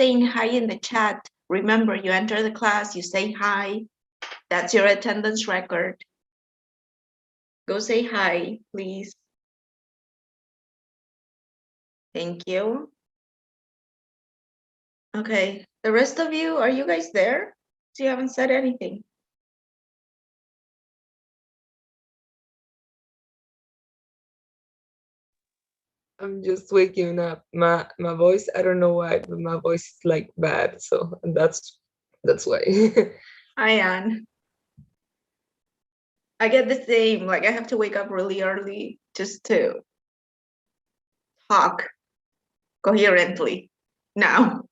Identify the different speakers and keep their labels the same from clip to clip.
Speaker 1: saying hi in the chat. Remember, you enter the class, you say hi. That's your attendance record. Go say hi, please. Thank you. Okay, the rest of you, are you guys there? So you haven't said anything.
Speaker 2: I'm just waking up. My voice, I don't know why, but my voice is like bad, so that's why.
Speaker 1: Hi, Anne. I get the same, like I have to wake up really early just to talk coherently now.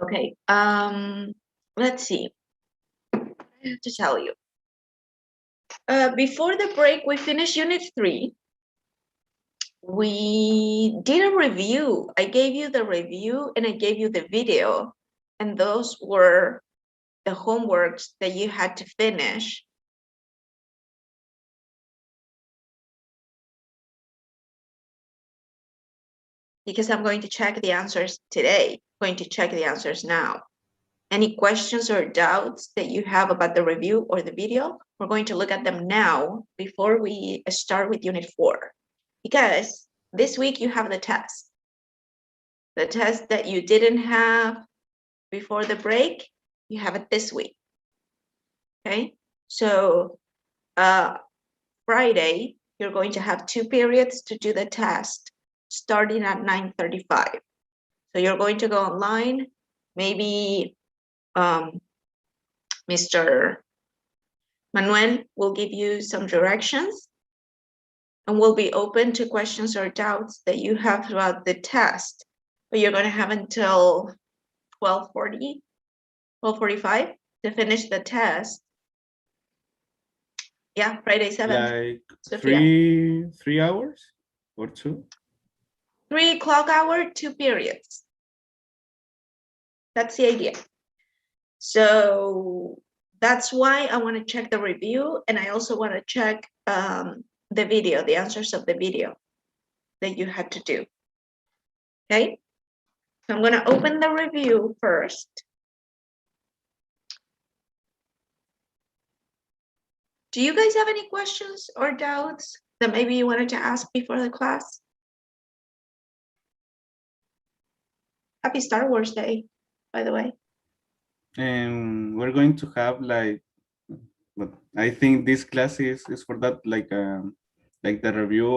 Speaker 1: Okay, let's see. I have to tell you. Before the break, we finished Unit 3. We did a review. I gave you the review and I gave you the video. And those were the homeworks that you had to finish. Because I'm going to check the answers today. I'm going to check the answers now. Any questions or doubts that you have about the review or the video, we're going to look at them now before we start with Unit 4. Because this week you have the test. The test that you didn't have before the break, you have it this week. Okay, so Friday, you're going to have 2 periods to do the test starting at 9:35. So you're going to go online, maybe Mr. Manuel will give you some directions and we'll be open to questions or doubts that you have throughout the test. But you're going to have until 12:40, 12:45 to finish the test. Yeah, Friday 7th.
Speaker 3: Like
Speaker 1: Sophia.
Speaker 3: 3 hours or 2?
Speaker 1: 3 clock hour, 2 periods. That's the idea. So that's why I want to check the review, and I also want to check the video, the answers of the video that you had to do. Okay, so I'm going to open the review first. Do you guys have any questions or doubts that maybe you wanted to ask before the class? Happy Star Wars Day, by the way.
Speaker 3: And we're going to have like, but I think this class is for that, like the review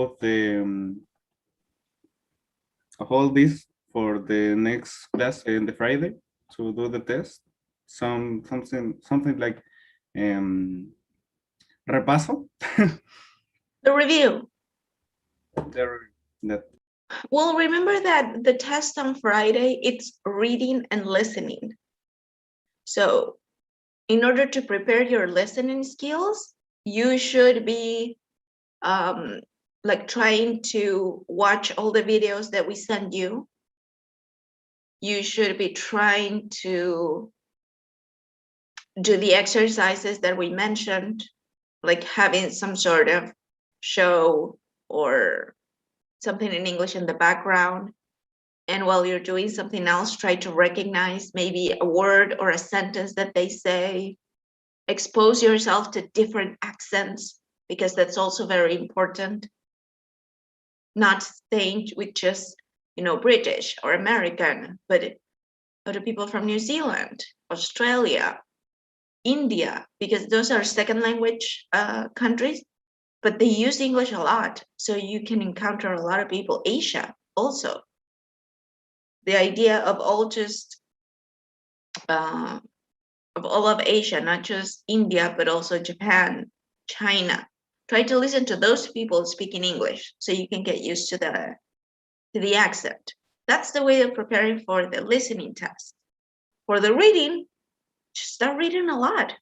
Speaker 3: of all this for the next class in the Friday to do the test. Something like repaso.
Speaker 1: The review.
Speaker 3: That.
Speaker 1: Well, remember that the test on Friday, it's reading and listening. So in order to prepare your listening skills, you should be like trying to watch all the videos that we send you. You should be trying to do the exercises that we mentioned, like having some sort of show or something in English in the background. And while you're doing something else, try to recognize maybe a word or a sentence that they say. Expose yourself to different accents, because that's also very important. Not staying with just, British or American, but other people from New Zealand, Australia, India, because those are second language countries, but they use English a lot. So you can encounter a lot of people. Asia also. The idea of all of Asia, not just India, but also Japan, China. Try to listen to those people speaking English so you can get used to the accent. That's the way of preparing for the listening test. For the reading, just start reading a lot.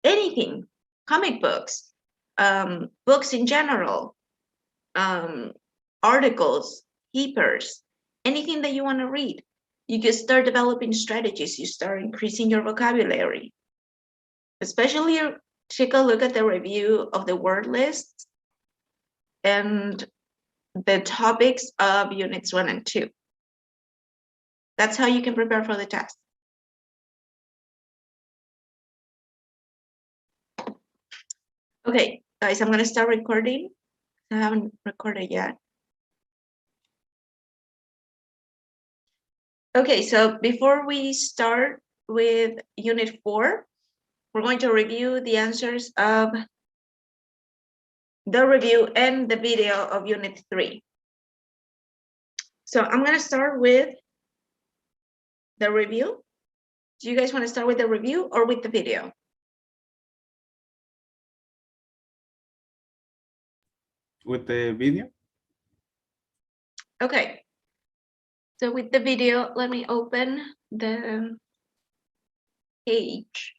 Speaker 1: Anything, comic books, books in general, articles, papers, anything that you want to read. You can start developing strategies. You start increasing your vocabulary. Especially take a look at the review of the word lists and the topics of units 1 and 2. That's how you can prepare for the test. Okay, guys, I'm gonna start recording. I haven't recorded yet. Okay, so before we start with unit 4, we're going to review the answers of the review and the video of unit 3. So I'm gonna start with the review. Do you guys want to start with the review or with the video?
Speaker 3: With the video?
Speaker 1: Okay. So with the video, let me open the page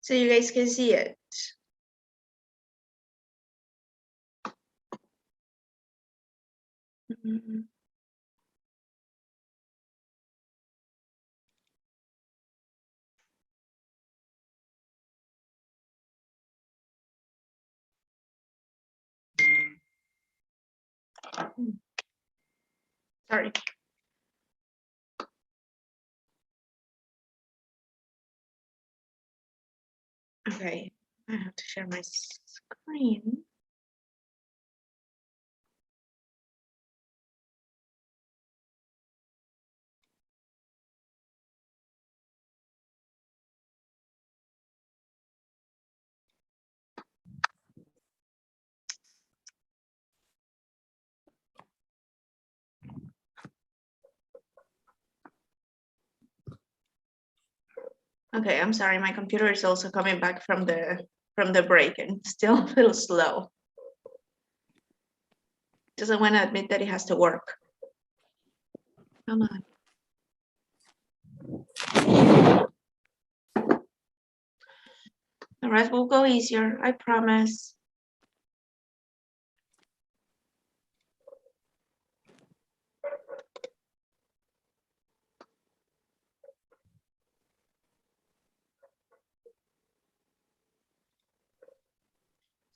Speaker 1: so you guys can see it. Mhm. Sorry. Okay, I have to share my screen. Okay, I'm sorry, my computer is also coming back from the break and still a little slow. Doesn't want to admit that it has to work. Come on. The rest will go easier, I promise.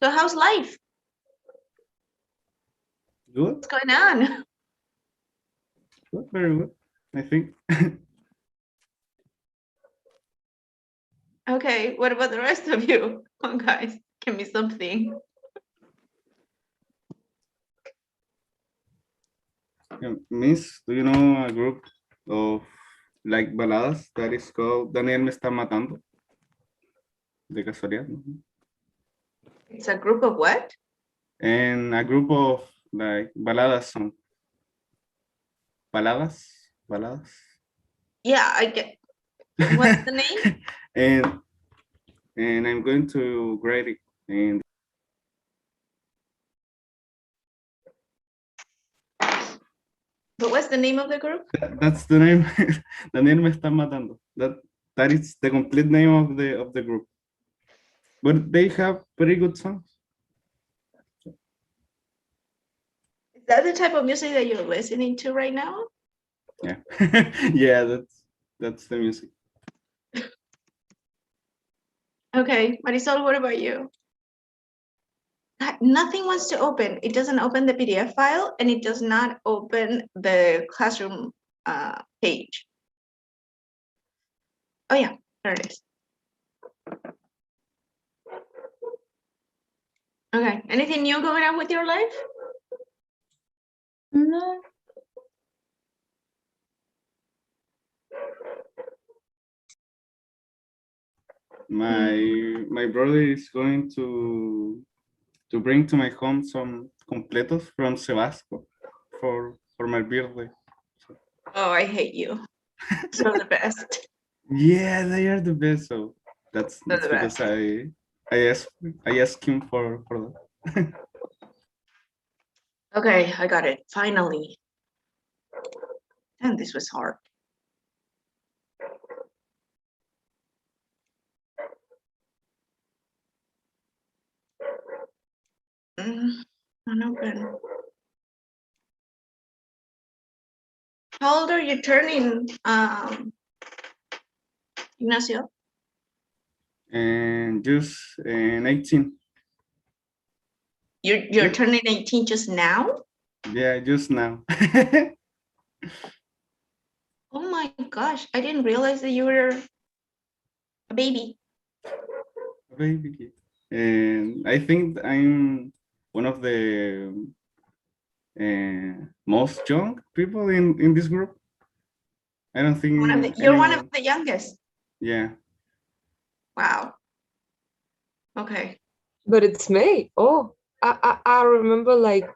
Speaker 1: So how's life?
Speaker 3: Good,
Speaker 1: What's going on?
Speaker 3: good, very good, I think.
Speaker 1: Okay, what about the rest of you? Come on, guys, give me something.
Speaker 3: Miss, do you know a group of like baladas that is called Daniel me está matando? De casualidad, ¿no?
Speaker 1: It's a group of what?
Speaker 3: And a group of like baladas song. Baladas.
Speaker 1: Yeah, I get. What's the name?
Speaker 3: and I'm going to grade it. And
Speaker 1: But what's the name of the group?
Speaker 3: that's the name. Daniel me está matando. That is the complete name of the group. But they have pretty good songs.
Speaker 1: Is that the type of music that you're listening to right now?
Speaker 3: Yeah. Yeah, that's the music.
Speaker 1: Okay, Marisol, what about you? Nothing wants to open. It doesn't open the PDF file and it does not open the classroom page. Oh yeah, there it is. Okay, anything new going on with your life?
Speaker 2: No.
Speaker 3: My brother is going to bring to my home some completos from Sebasco for my birthday. So,
Speaker 1: Oh, I hate you. You're the best.
Speaker 3: yeah, they are the best. So that's
Speaker 1: They're the
Speaker 3: because
Speaker 1: best.
Speaker 3: I asked him for that.
Speaker 1: Okay, I got it. Finally. And this was hard. Unopen. How old are you turning, Ignacio?
Speaker 3: And just 18.
Speaker 1: You're
Speaker 3: Yep.
Speaker 1: turning 18 just now?
Speaker 3: Yeah, just now.
Speaker 1: Oh my gosh, I didn't realize that you were a baby.
Speaker 3: Baby kid. And I think I'm one of the most young people in this group. I don't think
Speaker 1: You're one of
Speaker 3: anyone.
Speaker 1: the youngest.
Speaker 3: Yeah.
Speaker 1: Wow. Okay.
Speaker 2: But it's May. Oh, I remember like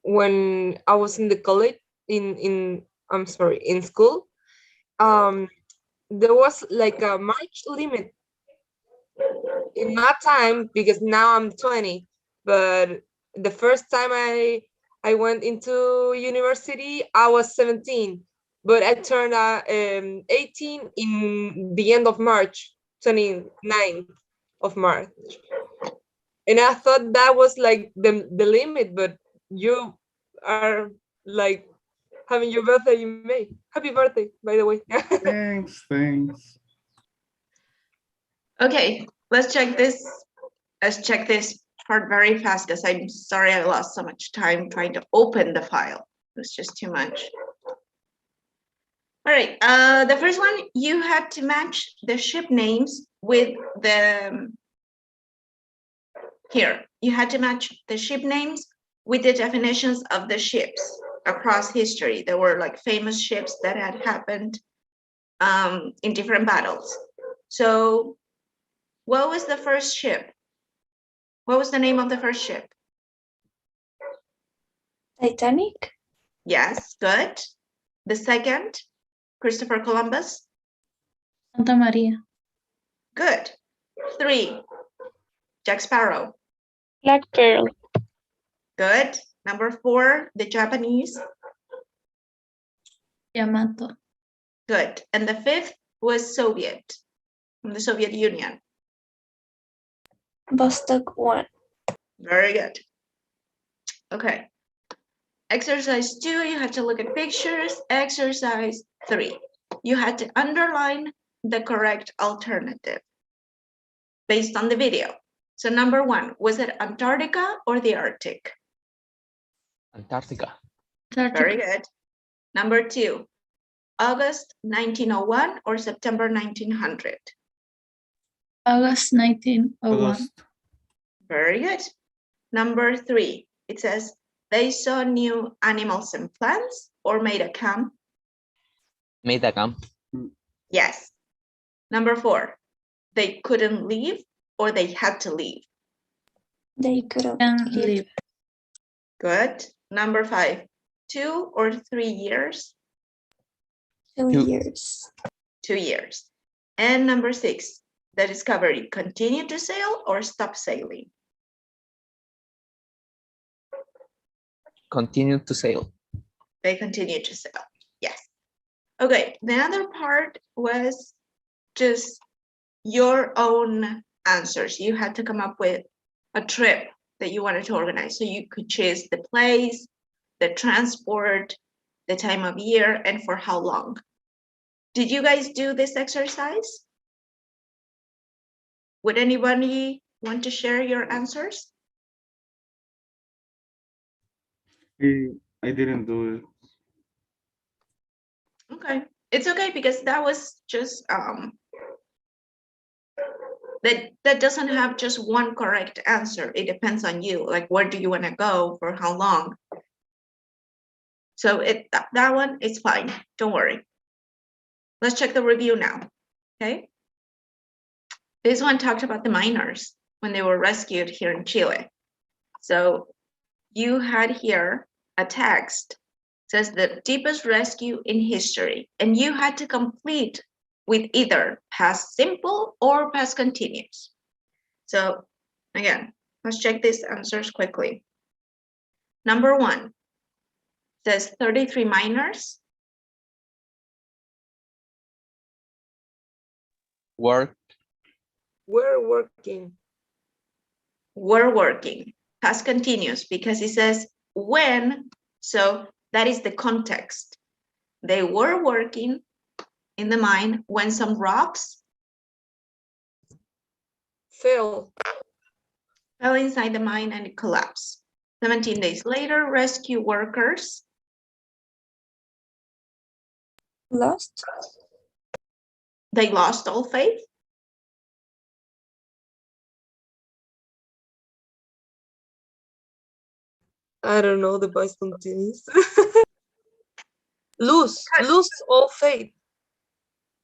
Speaker 2: when I was in the college in I'm sorry, in school, there was like a March limit in my time because now I'm 20. But the first time I went into university, I was 17. But I turned 18 in the end of March, 29th of March. And I thought that was like the limit, but you are like having your birthday in May. Happy birthday, by the way.
Speaker 3: Thanks.
Speaker 1: Okay, let's check this. Let's check this part very fast because I'm sorry I lost so much time trying to open the file. It was just too much. All right, the first one, you had to match the ship names with the, here, you had to match the ship names with the definitions of the ships across history. There were like famous ships that had happened in different battles. So what was the first ship? What was the name of the first ship?
Speaker 4: Titanic.
Speaker 1: Yes, good. The second, Christopher Columbus.
Speaker 4: Santa Maria.
Speaker 1: Good. 3, Jack Sparrow.
Speaker 4: Black Pearl.
Speaker 1: Good. Number 4, the Japanese.
Speaker 4: Yamato.
Speaker 1: Good. And the 5th was Soviet, from the Soviet Union.
Speaker 4: Vostok 1.
Speaker 1: Very good. Okay. Exercise 2, you had to look at pictures. Exercise 3, you had to underline the correct alternative based on the video. So number 1, was it Antarctica or the Arctic?
Speaker 5: Antarctica.
Speaker 1: Very good. Number 2, August 1901 or September 1900?
Speaker 4: August 1901.
Speaker 3: August.
Speaker 1: Very good. Number 3, it says they saw new animals and plants or made a camp.
Speaker 5: Made a camp.
Speaker 1: Yes. Number 4, they couldn't leave or they had to leave.
Speaker 4: They couldn't leave.
Speaker 1: Good. Number 5, 2 or 3 years?
Speaker 4: 2
Speaker 5: Two.
Speaker 4: years.
Speaker 1: 2 years. And number 6, the Discovery continued to sail or stop sailing?
Speaker 5: Continued to sail.
Speaker 1: They continued to sail. Yes. Okay. The other part was just your own answers. You had to come up with a trip that you wanted to organize. So you could choose the place, the transport, the time of year, and for how long. Did you guys do this exercise? Would anybody want to share your answers?
Speaker 3: I didn't do it.
Speaker 1: Okay, it's okay because that was just that doesn't have just one correct answer. It depends on you. Like, where do you want to go for how long? So that one is fine. Don't worry. Let's check the review now. Okay. This one talked about the miners when they were rescued here in Chile. So you had here a text, says the deepest rescue in history, and you had to complete with either past simple or past continuous. So again, let's check these answers quickly. Number 1 says 33 miners.
Speaker 5: Work.
Speaker 2: We're working.
Speaker 1: Were working, past continuous, because it says when, so that is the context. They were working in the mine when some rocks
Speaker 2: Fell.
Speaker 1: fell inside the mine and it collapsed. 17 days later, rescue workers
Speaker 4: Lost.
Speaker 1: they lost all faith.
Speaker 2: I don't know, the voice continues. lose all faith.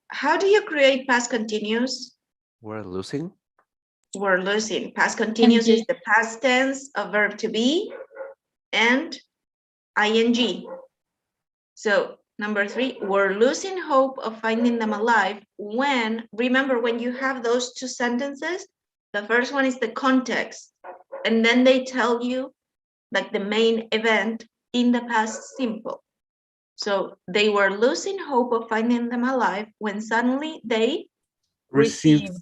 Speaker 1: How do you create past continuous?
Speaker 5: We're losing.
Speaker 1: We're losing. Past continuous
Speaker 4: NG.
Speaker 1: is the past tense of verb to be and ing. So number 3, we're losing hope of finding them alive when, remember, when you have those two sentences, the first one is the context, and then they tell you like the main event in the past simple. So they were losing hope of finding them alive when suddenly they
Speaker 3: Received.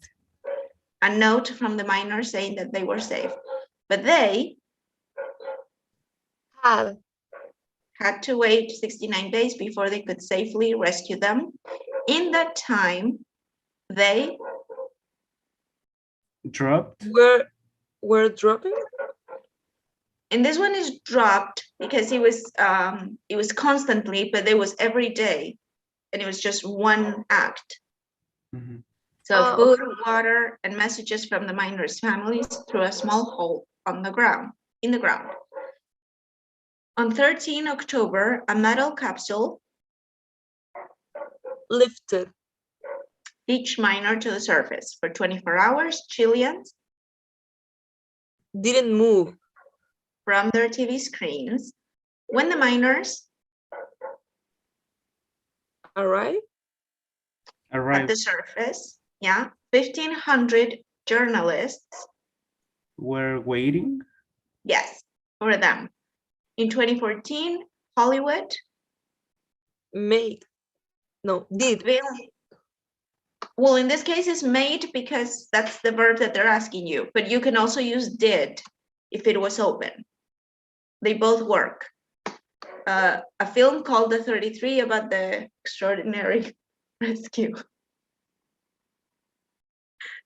Speaker 1: a note from the miner saying that they were safe. But they had to wait 69 days before they could safely rescue them. In that time, they
Speaker 3: Dropped.
Speaker 2: We're dropping.
Speaker 1: and this one is dropped because it was constantly, but it was every day, and it was just one act.
Speaker 3: Mhm.
Speaker 1: So food, water, and messages from the miners' families through a small hole on the ground, in the ground. On 13 October, a metal capsule
Speaker 2: Lifted.
Speaker 1: each miner to the surface for 24 hours. Chileans
Speaker 2: Didn't move.
Speaker 1: from their TV screens when the miners
Speaker 2: Arrived.
Speaker 1: at
Speaker 3: Arrived.
Speaker 1: the surface, 1,500 journalists,
Speaker 3: Were waiting.
Speaker 1: yes, for them. In 2014, Hollywood
Speaker 2: Made. No, did.
Speaker 1: Well, in this case, it's made because that's the verb that they're asking you, but you can also use did if it was open. They both work. A film called The 33 about the extraordinary rescue.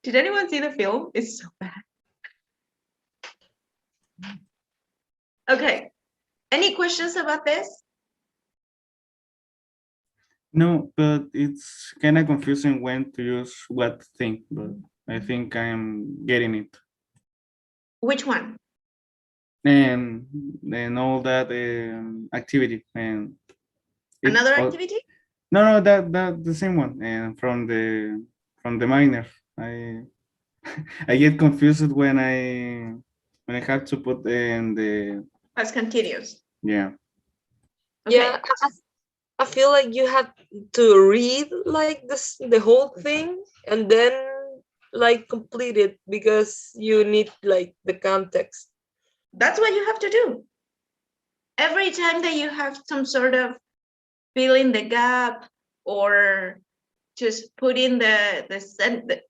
Speaker 1: Did anyone see the film? It's so bad. Okay, any questions about this?
Speaker 3: No, but it's kind of confusing when to use what thing, but I think I'm getting it.
Speaker 1: Which one?
Speaker 3: And all that activity and it's
Speaker 1: Another
Speaker 3: all-
Speaker 1: activity?
Speaker 3: no, that the same one, and from the minor. I I get confused when I have to put in the
Speaker 1: Past continuous.
Speaker 3: yeah.
Speaker 1: Okay.
Speaker 2: Yeah, I feel like you have to read like this the whole thing and then like complete it because you need like the context.
Speaker 1: That's what you have to do. Every time that you have some sort of fill in the gap or just put in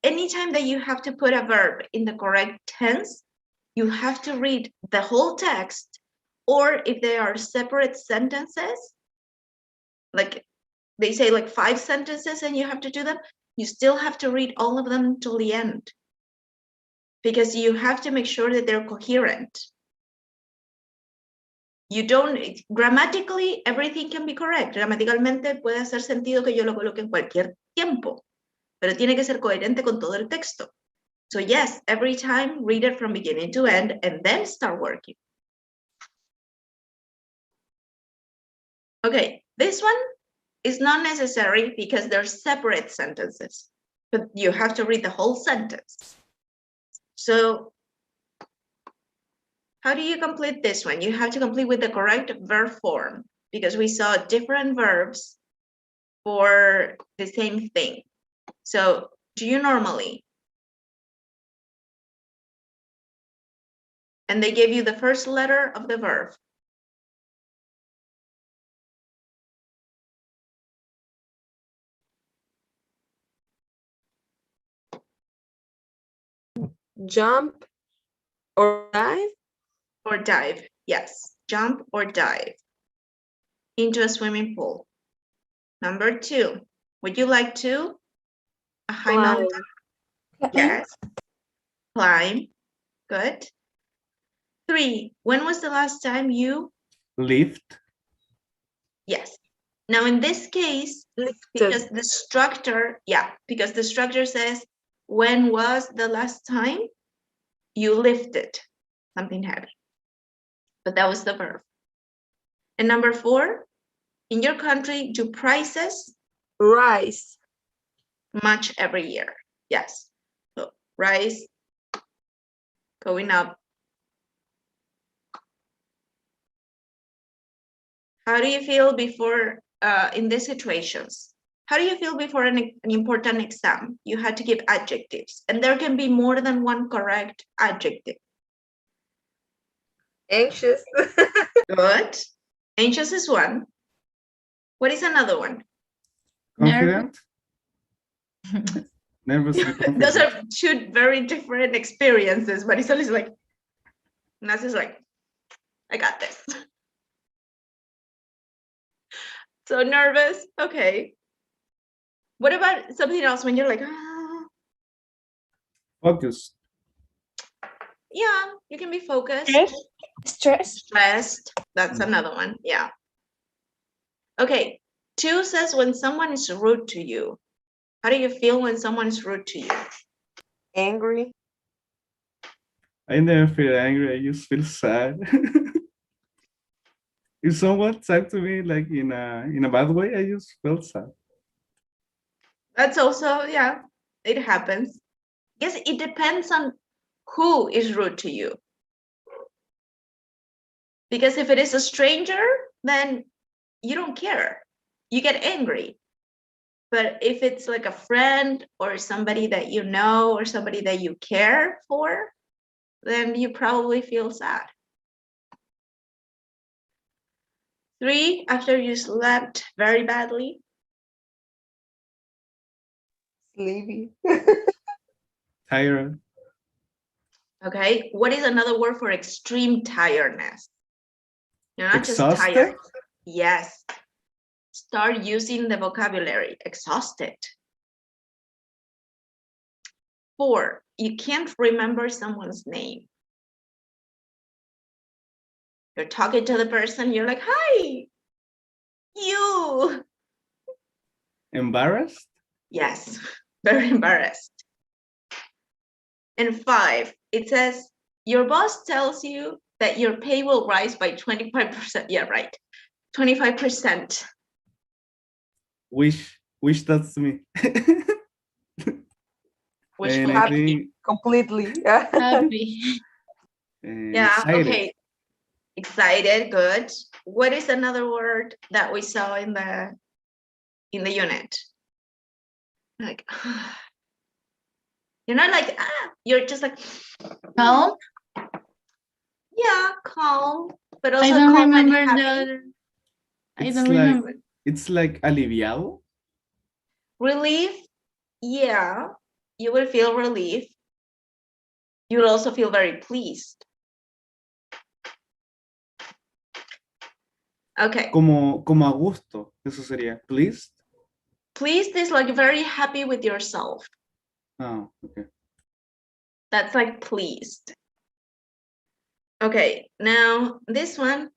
Speaker 1: anytime that you have to put a verb in the correct tense, you have to read the whole text, or if they are separate sentences, like they say like 5 sentences and you have to do them, you still have to read all of them till the end because you have to make sure that they're coherent. You don't, grammatically, everything can be correct. Gramaticalmente puede hacer sentido que yo lo coloque en cualquier tiempo, pero tiene que ser coherente con todo el texto. So yes, every time, read it from beginning to end and then start working. Okay, this one is not necessary because they're separate sentences, but you have to read the whole sentence. So how do you complete this one? You have to complete with the correct verb form because we saw different verbs for the same thing. So do you normally? And they gave you the first letter of the verb.
Speaker 2: Jump or dive?
Speaker 1: Or dive, yes. Jump or dive into a swimming pool. Number 2, would you like to? A high
Speaker 2: Climb.
Speaker 1: mountain? Yes. Climb, good. 3, when was the last time you?
Speaker 3: Lift.
Speaker 1: Yes. Now in this case, because
Speaker 2: Lifted.
Speaker 1: the structure, because the structure says, when was the last time you lifted something heavy? But that was the verb. And number 4, in your country, do prices
Speaker 2: Rise.
Speaker 1: much every year? Yes. So rise, going up. How do you feel before, in these situations? How do you feel before an important exam? You had to give adjectives, and there can be more than one correct adjective.
Speaker 2: Anxious.
Speaker 1: Good. Anxious is one. What is another one?
Speaker 3: Confident. Nervous and confident.
Speaker 1: Those are two very different experiences, but it's always like, Nancy's like, I got this. So nervous, okay. What about something else when you're like,
Speaker 3: Focus.
Speaker 1: yeah, you can be focused.
Speaker 4: Stress.
Speaker 1: Stressed, that's another one, yeah. Okay, 2 says when someone is rude to you. How do you feel when someone is rude to you?
Speaker 2: Angry.
Speaker 3: I never feel angry. I just feel sad. If someone talk to me like in a bad way, I just feel sad.
Speaker 1: That's also, yeah, it happens. Yes, it depends on who is rude to you. Because if it is a stranger, then you don't care. You get angry. But if it's like a friend or somebody that you know or somebody that you care for, then you probably feel sad. 3, after you slept very badly.
Speaker 2: Sleepy.
Speaker 3: Tired.
Speaker 1: Okay, what is another word for extreme tiredness? You're not just
Speaker 3: Exhausted.
Speaker 1: tired. Yes. Start using the vocabulary. Exhausted. 4, you can't remember someone's name. You're talking to the person, you're like, hi, you.
Speaker 3: Embarrassed.
Speaker 1: Yes, very embarrassed. And 5, it says, your boss tells you that your pay will rise by 25%. Yeah, right. 25%.
Speaker 3: Wish that's me.
Speaker 1: Wishful
Speaker 3: And I
Speaker 2: Happy.
Speaker 3: think
Speaker 2: Completely.
Speaker 4: Happy.
Speaker 1: Yeah,
Speaker 3: excited.
Speaker 1: okay. Excited, good. What is another word that we saw in the unit? Like, you're not like, you're just like,
Speaker 4: Calm.
Speaker 1: yeah, calm, but also
Speaker 4: I don't
Speaker 1: calm and
Speaker 4: remember
Speaker 1: happy.
Speaker 4: the other. I
Speaker 3: It's
Speaker 4: don't
Speaker 3: like
Speaker 4: remember.
Speaker 3: it's like aliviado.
Speaker 1: Relief, yeah, you will feel relief. You will also feel very pleased. Okay,
Speaker 3: Como a gusto. Eso sería pleased.
Speaker 1: pleased is like very happy with yourself.
Speaker 3: Oh, okay.
Speaker 1: That's like pleased. Okay, now this one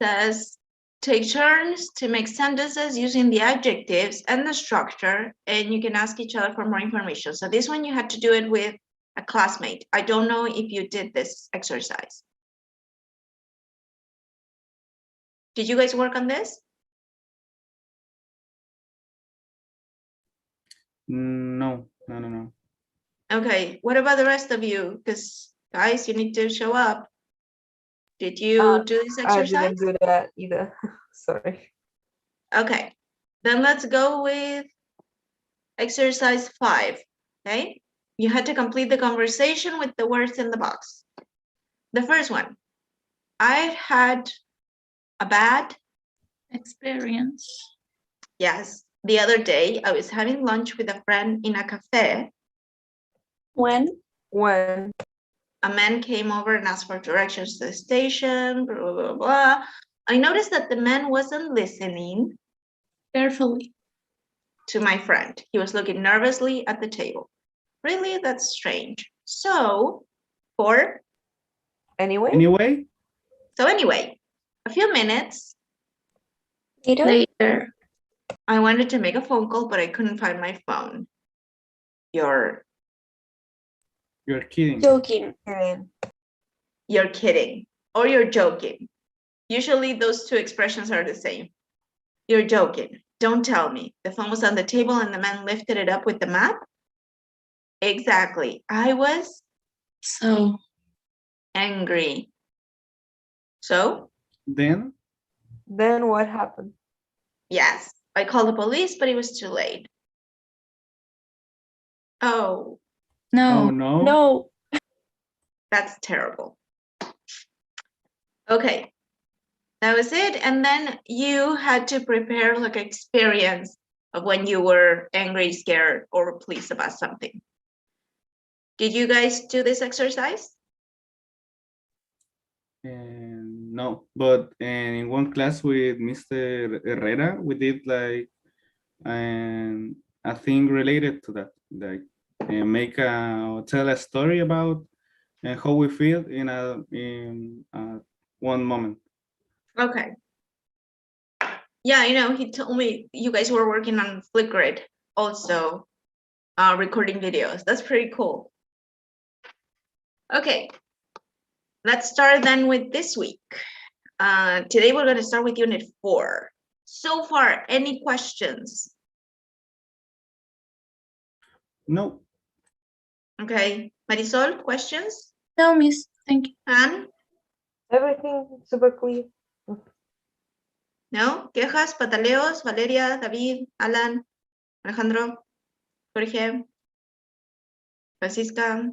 Speaker 1: says, take turns to make sentences using the adjectives and the structure, and you can ask each other for more information. So this one you had to do it with a classmate. I don't know if you did this exercise. Did you guys work on this?
Speaker 3: No.
Speaker 1: Okay, what about the rest of you? Because guys, you need to show up. Did you do this
Speaker 2: I
Speaker 1: exercise?
Speaker 2: didn't do that either. Sorry.
Speaker 1: Okay, then let's go with exercise 5, okay? You had to complete the conversation with the words in the box. The first one, I had a bad
Speaker 4: Experience.
Speaker 1: yes. The other day, I was having lunch with a friend in a cafe.
Speaker 4: When?
Speaker 2: When?
Speaker 1: A man came over and asked for directions to the station, blah, blah, blah, blah. I noticed that the man wasn't listening
Speaker 4: Carefully.
Speaker 1: to my friend. He was looking nervously at the table. Really, that's strange. So, 4,
Speaker 2: Anyway,
Speaker 3: Anyway,
Speaker 1: So anyway, a few minutes,
Speaker 4: Later.
Speaker 1: I wanted to make a phone call, but I couldn't find my phone. You're
Speaker 3: you're kidding.
Speaker 4: Joking.
Speaker 1: kidding or you're joking. Usually those two expressions are the same. You're joking. Don't tell me. The phone was on the table and the man lifted it up with the map. Exactly. I was
Speaker 4: So
Speaker 1: angry. So,
Speaker 3: Then,
Speaker 2: then what happened?
Speaker 1: yes, I called the police, but it was too late. Oh,
Speaker 3: oh
Speaker 4: no.
Speaker 3: no,
Speaker 4: No.
Speaker 1: that's terrible. Okay, that was it. And then you had to prepare like experience of when you were angry, scared, or pleased about something. Did you guys do this exercise?
Speaker 3: and no. But in one class with Mr. Herrera, we did like a thing related to that, like tell a story about how we feel in one moment.
Speaker 1: Okay. Yeah, he told me you guys were working on Flipgrid also, recording videos. That's pretty cool. Okay, let's start then with this week. Today we're going to start with Unit 4. So far, any questions?
Speaker 3: No,
Speaker 1: Okay, Marisol, questions?
Speaker 4: No, miss. Thank you.
Speaker 1: Anne?
Speaker 2: Everything super clear.
Speaker 1: No? Quejas, pataleos, Valeria, David, Alan, Alejandro, Jorge, Francisca?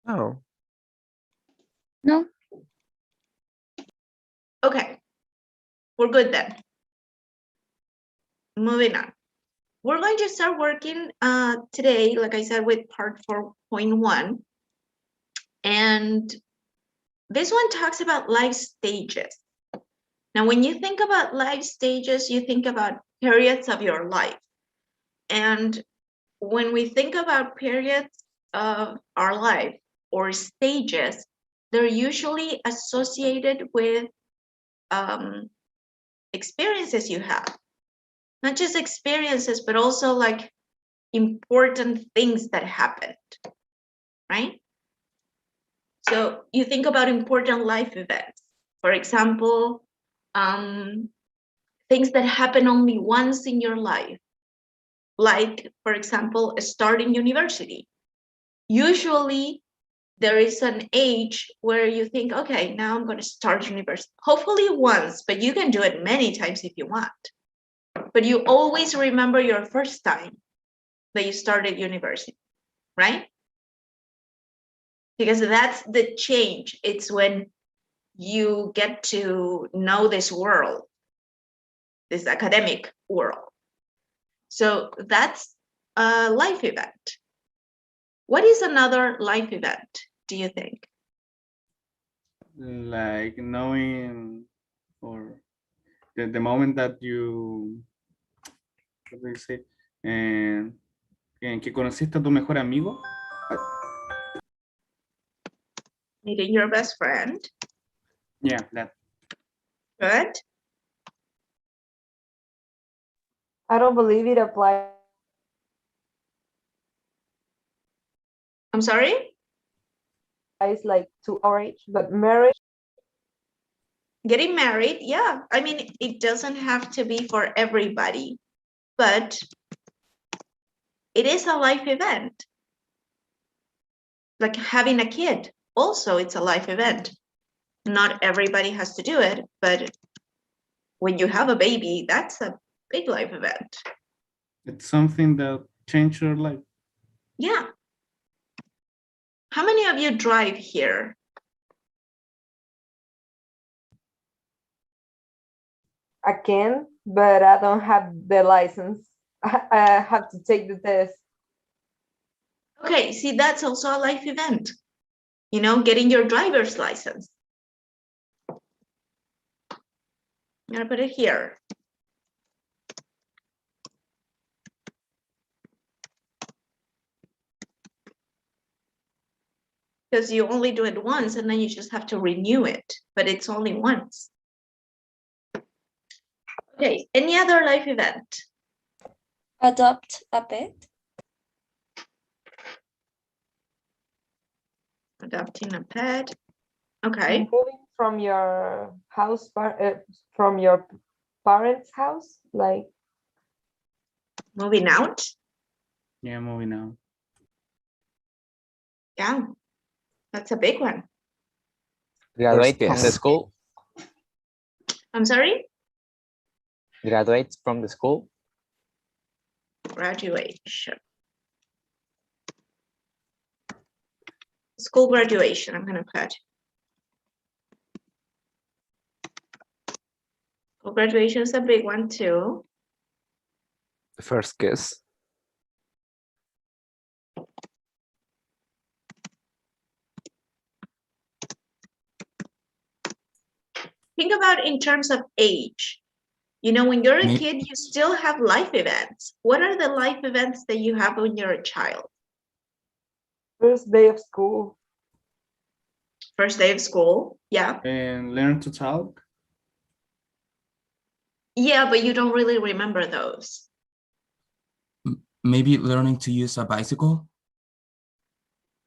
Speaker 5: Oh.
Speaker 4: No.
Speaker 1: Okay, we're good then. Moving on. We're going to start working today, like I said, with part 4.1. And this one talks about life stages. Now, when you think about life stages, you think about periods of your life. And when we think about periods of our life or stages, they're usually associated with experiences you have. Not just experiences, but also like important things that happened, right? So you think about important life events. For example, things that happen only once in your life. Like, for example, starting university. Usually there is an age where you think, okay, now I'm going to start university. Hopefully once, but you can do it many times if you want. But you always remember your first time that you started university, right? Because that's the change. It's when you get to know this world, this academic world. So that's a life event. What is another life event, do you think?
Speaker 3: like knowing or the moment that you, what do you say, en que conociste a tu mejor amigo.
Speaker 1: Meeting your best friend.
Speaker 3: Yeah, that.
Speaker 1: Good.
Speaker 2: I don't believe it applies
Speaker 1: I'm sorry?
Speaker 2: like to our age, but marriage.
Speaker 1: Getting married, yeah. I mean, it doesn't have to be for everybody, but it is a life event. Like having a kid, also it's a life event. Not everybody has to do it, but when you have a baby, that's a big life event.
Speaker 3: It's something that changed your life.
Speaker 1: Yeah. How many of you drive here?
Speaker 2: I can, but I don't have the license. I have to take the test.
Speaker 1: Okay, see, that's also a life event. Getting your driver's license. I'm gonna put it here. because you only do it once and then you just have to renew it, but it's only once. Okay, any other life event?
Speaker 6: Adopt a pet.
Speaker 1: Adopting a pet. Okay.
Speaker 2: Moving from your house, from your parents' house, like
Speaker 1: Moving out.
Speaker 3: Yeah, moving out.
Speaker 1: Yeah, that's a big one.
Speaker 7: Graduate from the
Speaker 5: yes.
Speaker 7: school.
Speaker 1: I'm sorry?
Speaker 7: Graduate from the school.
Speaker 1: Graduation. School graduation, I'm gonna put. School graduation is a big one too.
Speaker 5: The first kiss.
Speaker 1: Think about in terms of age. You know, when you're a
Speaker 8: Maybe-
Speaker 1: kid, you still have life events. What are the life events that you have when you're a child?
Speaker 2: first day of school.
Speaker 1: First day of school, yeah.
Speaker 3: And learn to talk.
Speaker 1: Yeah, but you don't really remember those.
Speaker 8: Maybe learning to use a bicycle.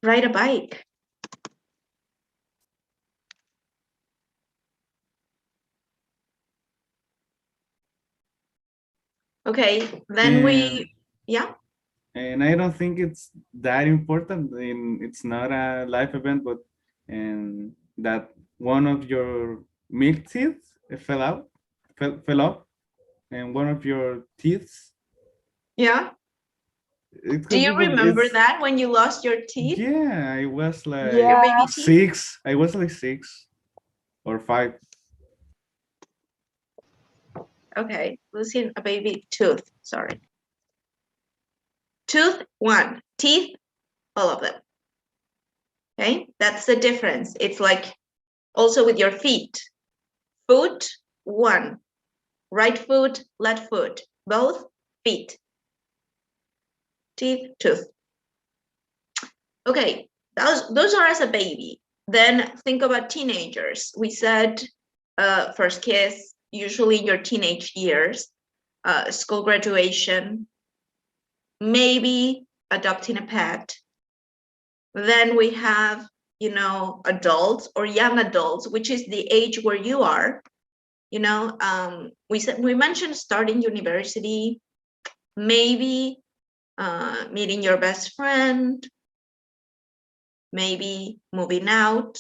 Speaker 1: Ride a bike. Okay, then yeah.
Speaker 3: And I don't think it's that important. It's not a life event, but and that one of your milk teeth fell off, and one of your teeth.
Speaker 1: Yeah.
Speaker 3: It
Speaker 1: Do
Speaker 3: could
Speaker 1: you
Speaker 3: be, but
Speaker 1: remember
Speaker 3: it's-
Speaker 1: that when you lost your teeth?
Speaker 3: Yeah, I was like
Speaker 1: Your baby
Speaker 2: Yeah,
Speaker 1: teeth?
Speaker 3: 6. I was like 6 or 5.
Speaker 1: Okay, losing a baby tooth, sorry. Tooth, 1. Teeth, all of them. Okay, that's the difference. It's like also with your feet. Foot, 1. Right foot, left foot, both feet. Teeth, tooth. Okay, those are as a baby. Then think about teenagers. We said first kiss, usually in your teenage years, school graduation, maybe adopting a pet. Then we have, you know, adults or young adults, which is the age where you are. You know, we mentioned starting university, maybe meeting your best friend, maybe moving out,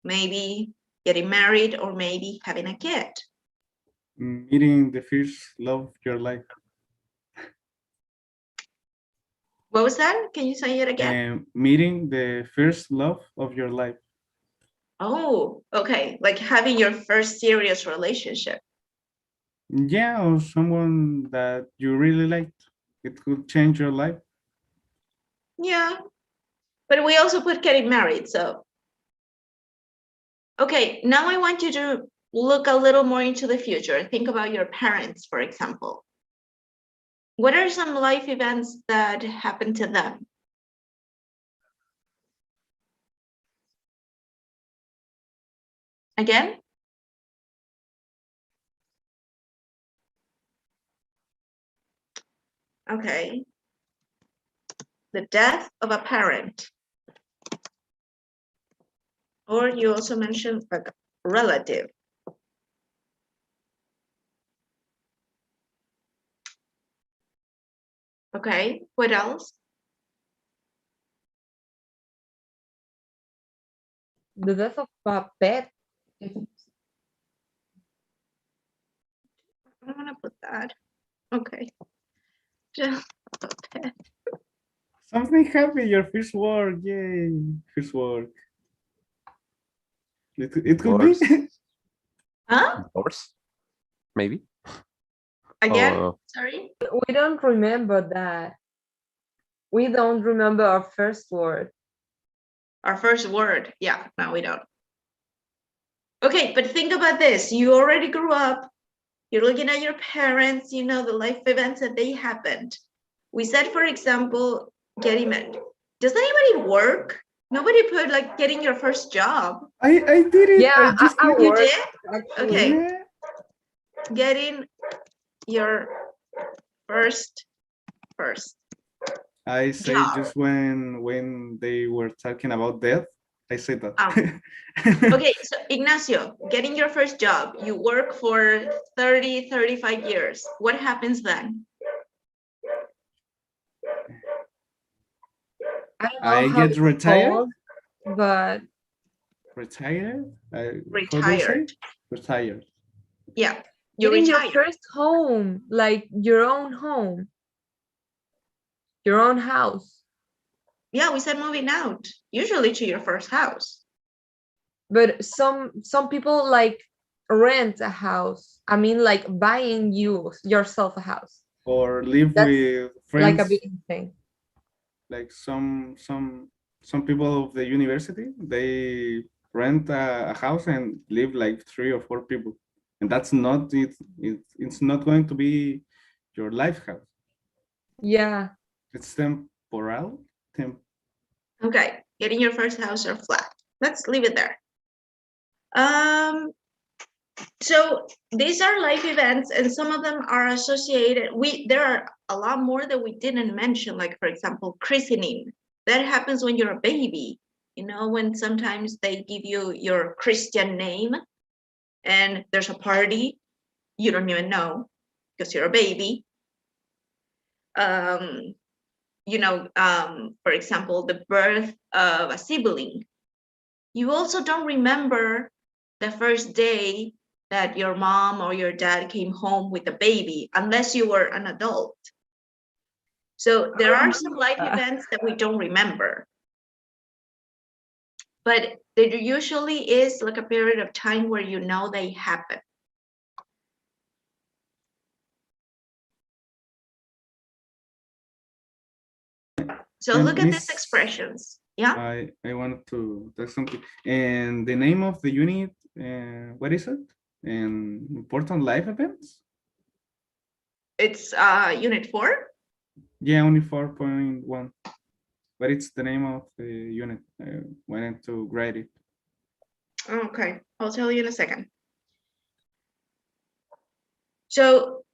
Speaker 1: maybe getting married, or maybe having a kid.
Speaker 3: Meeting the first love of your life.
Speaker 1: What was that? Can you say it again?
Speaker 3: And meeting the first love of your life.
Speaker 1: Oh, okay. Like having your first serious relationship.
Speaker 3: Yeah, or someone that you really liked. It could change your life.
Speaker 1: Yeah. But we also put getting married, so. Okay, now I want you to look a little more into the future. Think about your parents, for example. What are some life events that happened to them? Again? Okay. The death of a parent. Or you also mentioned a relative. Okay, what else?
Speaker 2: the death of a pet.
Speaker 1: I don't want to put that. Okay. Just a pet.
Speaker 3: Something happy, your first work. Yay. First work. It could be.
Speaker 5: Divorce.
Speaker 1: Huh?
Speaker 5: Divorce. Maybe.
Speaker 1: Again?
Speaker 5: Oh.
Speaker 1: Sorry.
Speaker 2: We don't remember that. We don't remember our first word.
Speaker 1: Our first word. Yeah, no, we don't. Okay, but think about this. You already grew up. You're looking at your parents, you know, the life events that they happened. We said, for example, getting married. Does anybody work Nobody put like getting your first job.
Speaker 3: I did it.
Speaker 2: Yeah,
Speaker 3: I just
Speaker 2: I
Speaker 3: did
Speaker 1: You
Speaker 2: work,
Speaker 1: did?
Speaker 2: actually.
Speaker 1: Okay.
Speaker 3: Yeah.
Speaker 1: Getting your first
Speaker 3: I say
Speaker 1: job.
Speaker 3: just when they were talking about death, I said that.
Speaker 1: Okay, so Ignacio, getting your first job, you work for 30, 35 years. What happens then?
Speaker 2: I don't know
Speaker 3: I
Speaker 2: how
Speaker 3: get
Speaker 2: it's
Speaker 3: retired.
Speaker 2: called, but
Speaker 3: Retired? How do you
Speaker 1: Retired.
Speaker 3: say? Retired.
Speaker 1: Yeah, you
Speaker 2: getting your
Speaker 1: retire.
Speaker 2: first home, like your own home, your own house.
Speaker 1: Yeah, we said moving out, usually to your first house.
Speaker 2: But some people like rent a house. I mean, like buying yourself a house.
Speaker 3: Or live
Speaker 2: That's
Speaker 3: with
Speaker 2: like
Speaker 3: friends.
Speaker 2: a big thing.
Speaker 3: Like some people of the university, they rent a house and live like 3 or 4 people, and that's not it. It's not going to be your life house.
Speaker 2: Yeah.
Speaker 3: It's temporal.
Speaker 1: Okay, getting your first house or flat. Let's leave it there. So these are life events, and some of them are associated. There are a lot more that we didn't mention, like for example, christening. That happens when you're a baby. You know, when sometimes they give you your Christian name, and there's a party you don't even know because you're a baby. You know, for example, the birth of a sibling. You also don't remember the first day that your mom or your dad came home with a baby unless you were an adult. So there are some life events that we don't remember. But there usually is like a period of time where you know they happen. So look at these expressions. Yeah.
Speaker 3: I wanted to tell something. And the name of the unit, what is it? And important life events?
Speaker 1: It's unit 4.
Speaker 3: Yeah, only 4.1. But it's the name of the unit. I wanted to grade it.
Speaker 1: Okay, I'll tell you in a second. So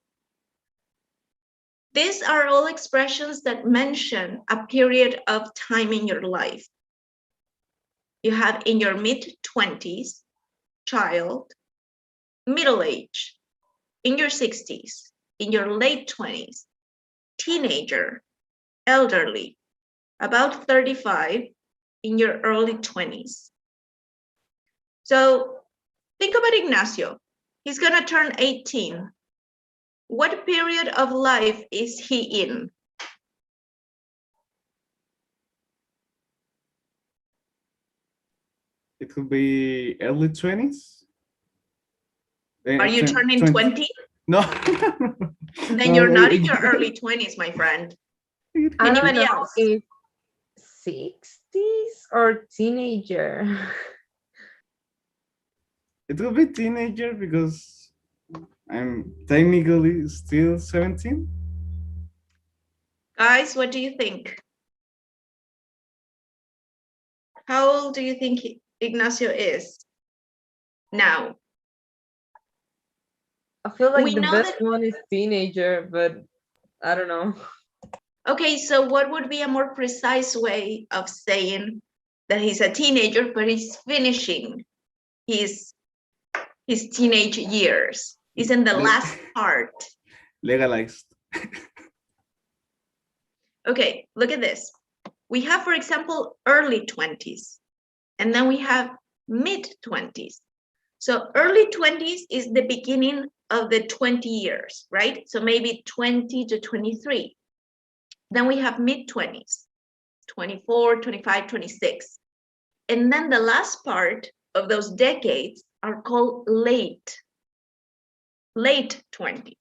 Speaker 1: these are all expressions that mention a period of time in your life. You have in your mid-20s, child, middle age, in your 60s, in your late 20s, teenager, elderly, about 35, in your early 20s. So think about Ignacio. He's gonna turn 18. What period of life is he in?
Speaker 3: It could be early 20s.
Speaker 1: Are you turning 20?
Speaker 3: No.
Speaker 1: Then you're not in your early 20s, my friend.
Speaker 2: I don't
Speaker 1: Anybody
Speaker 2: know
Speaker 1: else?
Speaker 2: if 60s or teenager.
Speaker 3: It will be teenager because I'm technically still 17.
Speaker 1: Guys, what do you think? How old do you think Ignacio is now?
Speaker 2: I feel
Speaker 1: We
Speaker 2: like the
Speaker 1: know
Speaker 2: best
Speaker 1: that-
Speaker 2: one is teenager, but I don't know.
Speaker 1: Okay, so what would be a more precise way of saying that he's a teenager, but he's finishing his teenage years? He's in the last part.
Speaker 3: Legalized.
Speaker 1: Okay, look at this. We have, for example, early 20s, and then we have mid-20s. So early 20s is the beginning of the 20 years, right? So maybe 20 to 23. Then we have mid-20s, 24, 25, 26. And then the last part of those decades are called late 20s.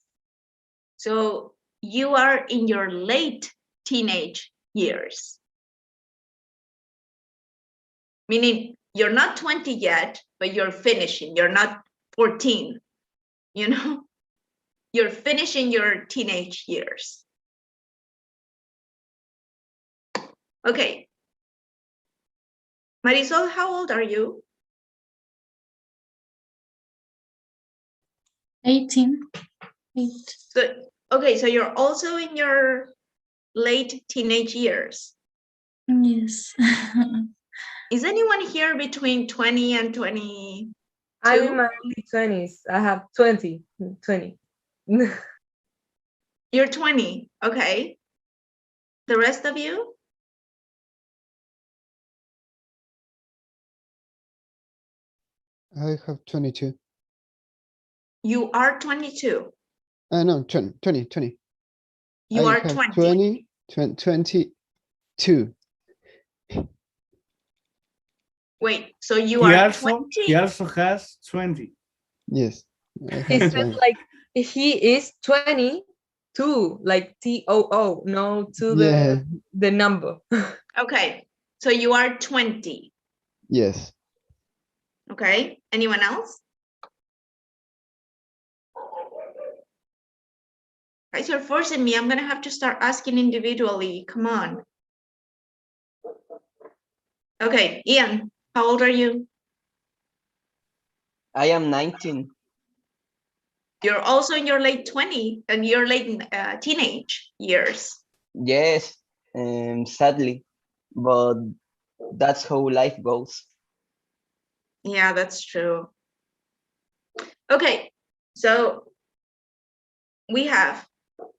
Speaker 1: So you are in your late teenage years. Meaning you're not 20 yet, but you're finishing. You're not 14, you know? You're finishing your teenage years. Okay. Marisol, how old are you?
Speaker 4: 18.
Speaker 1: So, okay, so you're also in your late teenage years.
Speaker 4: Yes.
Speaker 1: Is anyone here between 20 and 20?
Speaker 2: I'm in my early 20s. I have 20.
Speaker 1: You're 20, okay. The rest of you?
Speaker 9: I have 22.
Speaker 1: You are 22.
Speaker 9: No, 20.
Speaker 1: You
Speaker 9: I
Speaker 1: are
Speaker 9: have
Speaker 1: 20.
Speaker 9: 22.
Speaker 1: Wait, so you
Speaker 3: He
Speaker 1: are
Speaker 3: also
Speaker 1: 20?
Speaker 3: has 20.
Speaker 9: Yes. I
Speaker 2: He
Speaker 9: have
Speaker 2: said
Speaker 9: 20.
Speaker 2: like he is 22, like TOO, no to
Speaker 9: Yeah.
Speaker 2: the number.
Speaker 1: Okay, so you are 20.
Speaker 9: Yes.
Speaker 1: Okay, anyone else? Guys, you're forcing me. I'm gonna have to start asking individually. Come on. Okay, Ian, how old are you?
Speaker 10: I am 19.
Speaker 1: You're also in your late 20 and your late teenage years.
Speaker 10: Yes, sadly, but that's how life goes.
Speaker 1: Yeah, that's true. Okay, so we have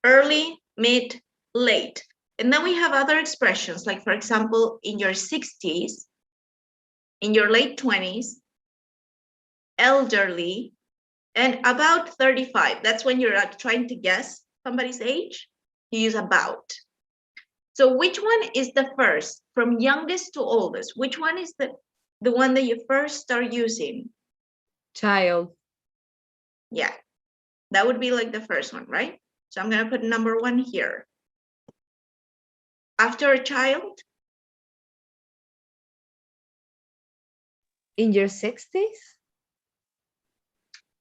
Speaker 1: early, mid, late. And then we have other expressions, like for example, in your 60s, in your late 20s, elderly, and about 35. That's when you're trying to guess somebody's age. You use about. So which one is the first, from youngest to oldest? Which one is the one that you first start using?
Speaker 2: Child.
Speaker 1: Yeah, that would be like the first one, right? So I'm gonna put number 1 here. After a child?
Speaker 2: In your 60s?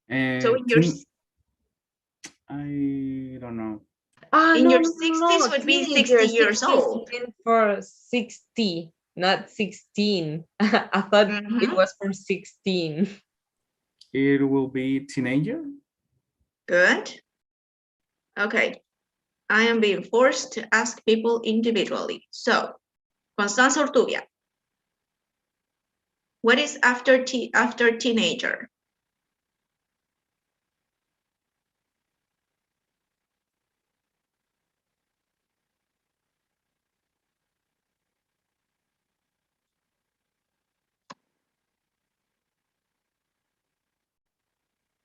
Speaker 3: And
Speaker 1: So in your
Speaker 3: I don't know.
Speaker 1: in
Speaker 2: No,
Speaker 1: your
Speaker 2: no,
Speaker 1: 60s would be 60
Speaker 2: teenager.
Speaker 1: years
Speaker 2: 60s
Speaker 1: old.
Speaker 2: meant for 60, not 16. I thought it was for 16.
Speaker 3: It will be teenager.
Speaker 1: Good. Okay. I am being forced to ask people individually. So, Constanza Ortubia, what is after teenager?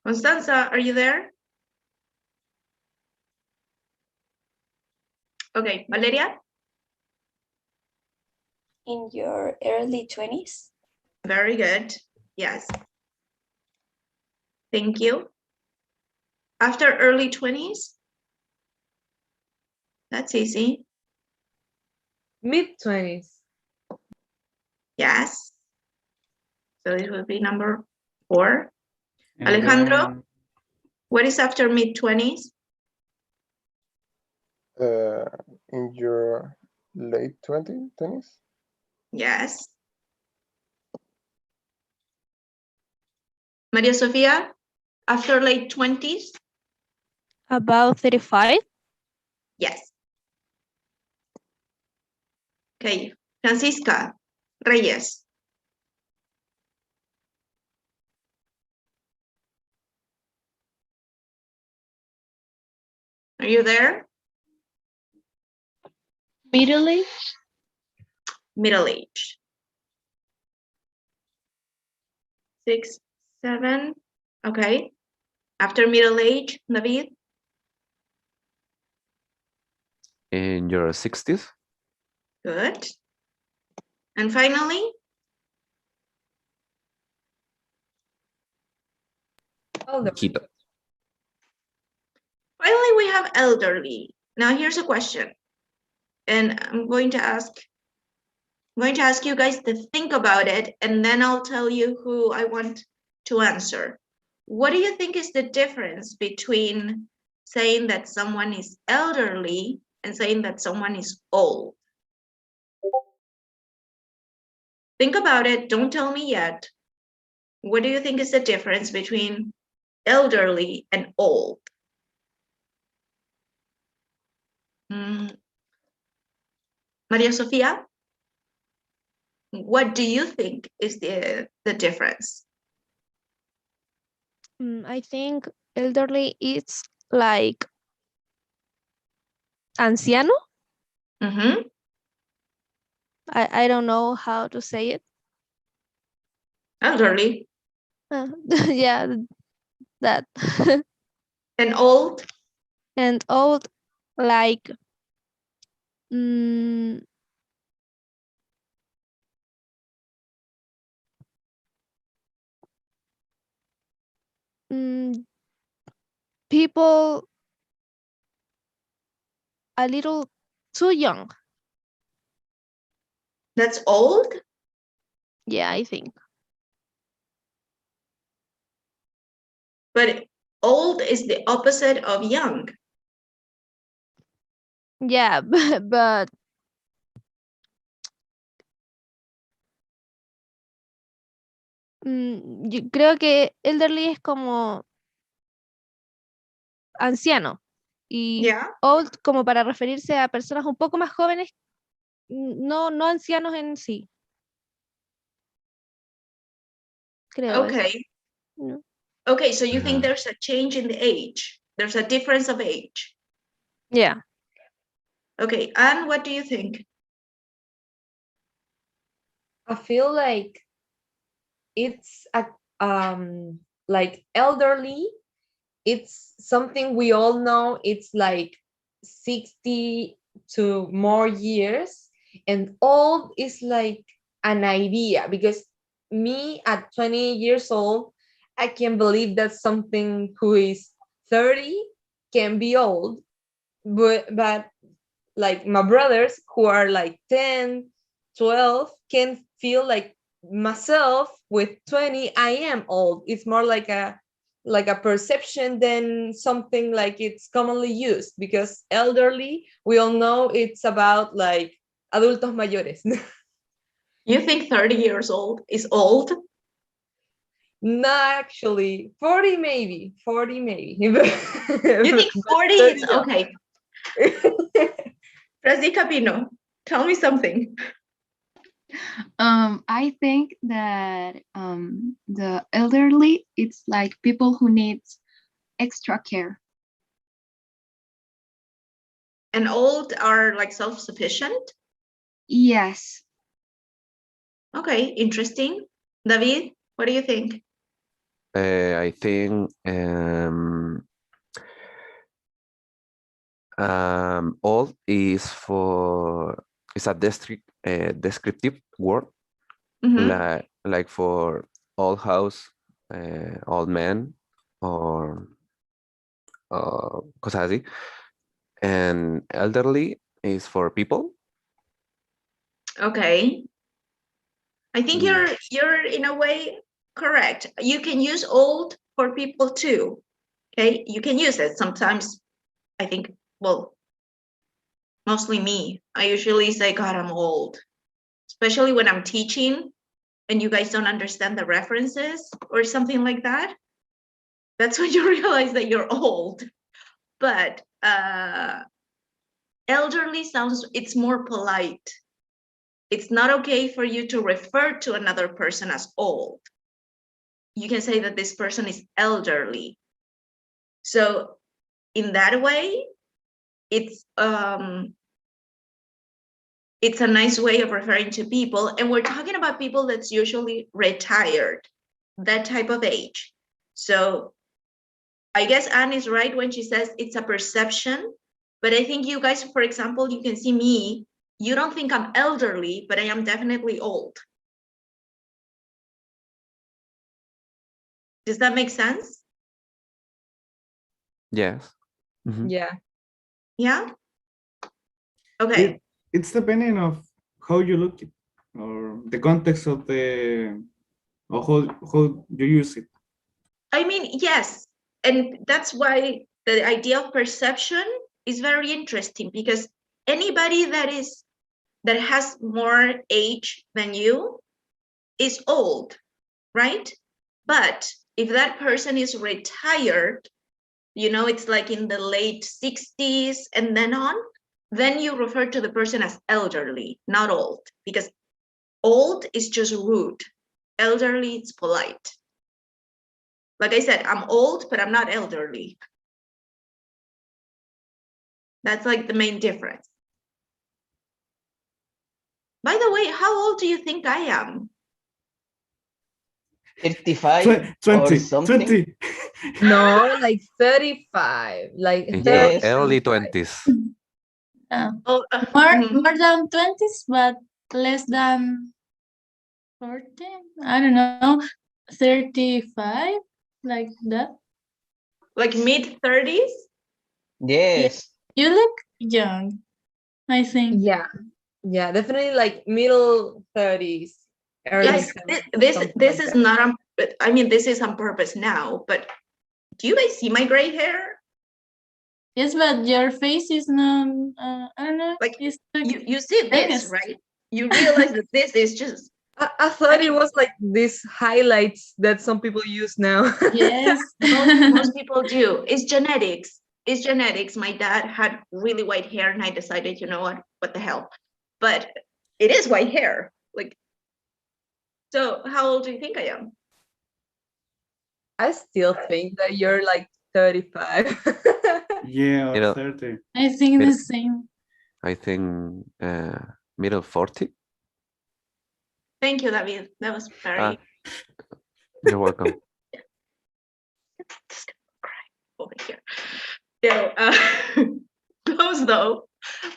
Speaker 1: Constanza, are you there? Okay, Valeria?
Speaker 6: In your early 20s?
Speaker 1: Very good. Yes. Thank you. After early 20s? That's easy.
Speaker 2: Mid-20s.
Speaker 1: Yes. So this would be number 4.
Speaker 3: And
Speaker 1: Alejandro,
Speaker 3: then,
Speaker 1: what is after mid-20s?
Speaker 11: In your late 20s?
Speaker 1: Yes. Maria Sofia, after late 20s?
Speaker 12: About 35.
Speaker 1: Yes. Okay, Francisca Reyes. Are you there?
Speaker 4: Middle age?
Speaker 1: Middle age. 6, 7. Okay. After middle age, David?
Speaker 5: In your 60s?
Speaker 1: Good. And finally?
Speaker 5: Quito.
Speaker 1: Finally, we have elderly. Now here's a question. And I'm going to ask you guys to think about it, and then I'll tell you who I want to answer. What do you think is the difference between saying that someone is elderly and saying that someone is old? Think about it. Don't tell me yet. What do you think is the difference between elderly and old? Maria Sofia, what do you think is the difference?
Speaker 12: I think elderly is like anciano.
Speaker 1: Mm-hmm.
Speaker 12: I don't know how to say it.
Speaker 1: Elderly.
Speaker 12: Yeah, that.
Speaker 1: And old?
Speaker 12: And old, like mm, mm, people a little too young.
Speaker 1: That's old?
Speaker 12: Yeah, I think.
Speaker 1: But old is the opposite of young.
Speaker 12: Yeah, but yo creo que elderly es como anciano y
Speaker 1: Yeah.
Speaker 12: old como para referirse a personas un poco más jóvenes, no ancianos en sí. Creo eso.
Speaker 1: Okay.
Speaker 12: No.
Speaker 1: Okay, so you think there's a change in the age? There's a difference of age?
Speaker 12: Yeah.
Speaker 1: Okay, Anne, what do you think?
Speaker 2: I feel like it's a like elderly. It's something we all know. It's like 60 to more years, and old is like an idea, because me at 20 years old, I can believe that something who is 30 can be old, but like my brothers who are like 10, 12 can feel like myself with 20 I am old. It's more like a perception than something like it's commonly used, because elderly, we all know it's about like adultos mayores.
Speaker 1: You think 30 years old is old?
Speaker 2: No, actually 40 maybe. 40 maybe.
Speaker 1: You think 40 is okay? Francisca Pino, tell me something.
Speaker 4: I think that the elderly, it's like people who need extra care.
Speaker 1: And old are like self-sufficient?
Speaker 4: Yes.
Speaker 1: Okay, interesting. David, what do you think?
Speaker 5: I think old is a descriptive word,
Speaker 1: Mhm.
Speaker 5: like for old house, old man, or cosas así. And elderly is for people.
Speaker 1: Okay. I think you're in a way correct. You can use old for people too. Okay, you can use it sometimes. I think, well, mostly me. I usually say, God, I'm old, especially when I'm teaching and you guys don't understand the references or something like that. That's when you realize that you're old. But elderly sounds, it's more polite. It's not okay for you to refer to another person as old. You can say that this person is elderly. So in that way, it's a nice way of referring to people. And we're talking about people that's usually retired, that type of age. So I guess Anne is right when she says it's a perception, but I think you guys, for example, you can see me, you don't think I'm elderly, but I am definitely old. Does that make sense?
Speaker 5: Yes. Mhm.
Speaker 2: Yeah.
Speaker 1: Yeah. Okay.
Speaker 3: It's depending of how you look it, or the context of the, or how you use it.
Speaker 1: I mean, yes. And that's why the idea of perception is very interesting, because anybody that has more age than you, is old, right? But if that person is retired, you know, it's like in the late 60s and then on, then you refer to the person as elderly, not old, because old is just rude. Elderly, it's polite. Like I said, I'm old, but I'm not elderly. That's like the main difference. By the way, how old do you think I am?
Speaker 10: 35
Speaker 3: 20,
Speaker 10: or something.
Speaker 3: 20.
Speaker 2: No, like 35, like
Speaker 5: In your
Speaker 2: 30,
Speaker 10: Yes.
Speaker 5: early
Speaker 2: 35.
Speaker 5: 20s.
Speaker 1: Oh,
Speaker 6: More than 20s, but less than 40. I don't know, 35, like that.
Speaker 1: like mid 30s?
Speaker 10: Yes.
Speaker 6: You look young, I think.
Speaker 2: Yeah, definitely like middle 30s, early
Speaker 1: Guys,
Speaker 2: 30s, something
Speaker 1: this
Speaker 2: like
Speaker 1: is
Speaker 2: that.
Speaker 1: not on, I mean, this is on purpose now, but do you guys see my gray hair?
Speaker 6: Yes, but your face is not. I don't know.
Speaker 1: Like,
Speaker 6: It's
Speaker 1: you see this,
Speaker 6: youngest.
Speaker 1: right? You realize that this is just,
Speaker 2: I thought it was like these highlights that some people use now.
Speaker 6: Yes.
Speaker 1: most people do. It's genetics. It's genetics. My dad had really white hair and I decided, you know what the hell? But it is white hair. Like, so how old do you think I am?
Speaker 2: I still think that you're like 35.
Speaker 3: Yeah, or
Speaker 5: You know,
Speaker 3: 30.
Speaker 6: I think the
Speaker 5: Mira.
Speaker 6: same.
Speaker 5: I think middle 40.
Speaker 1: Thank you, David. That was very
Speaker 5: You're welcome.
Speaker 1: just gonna cry over here. So close though,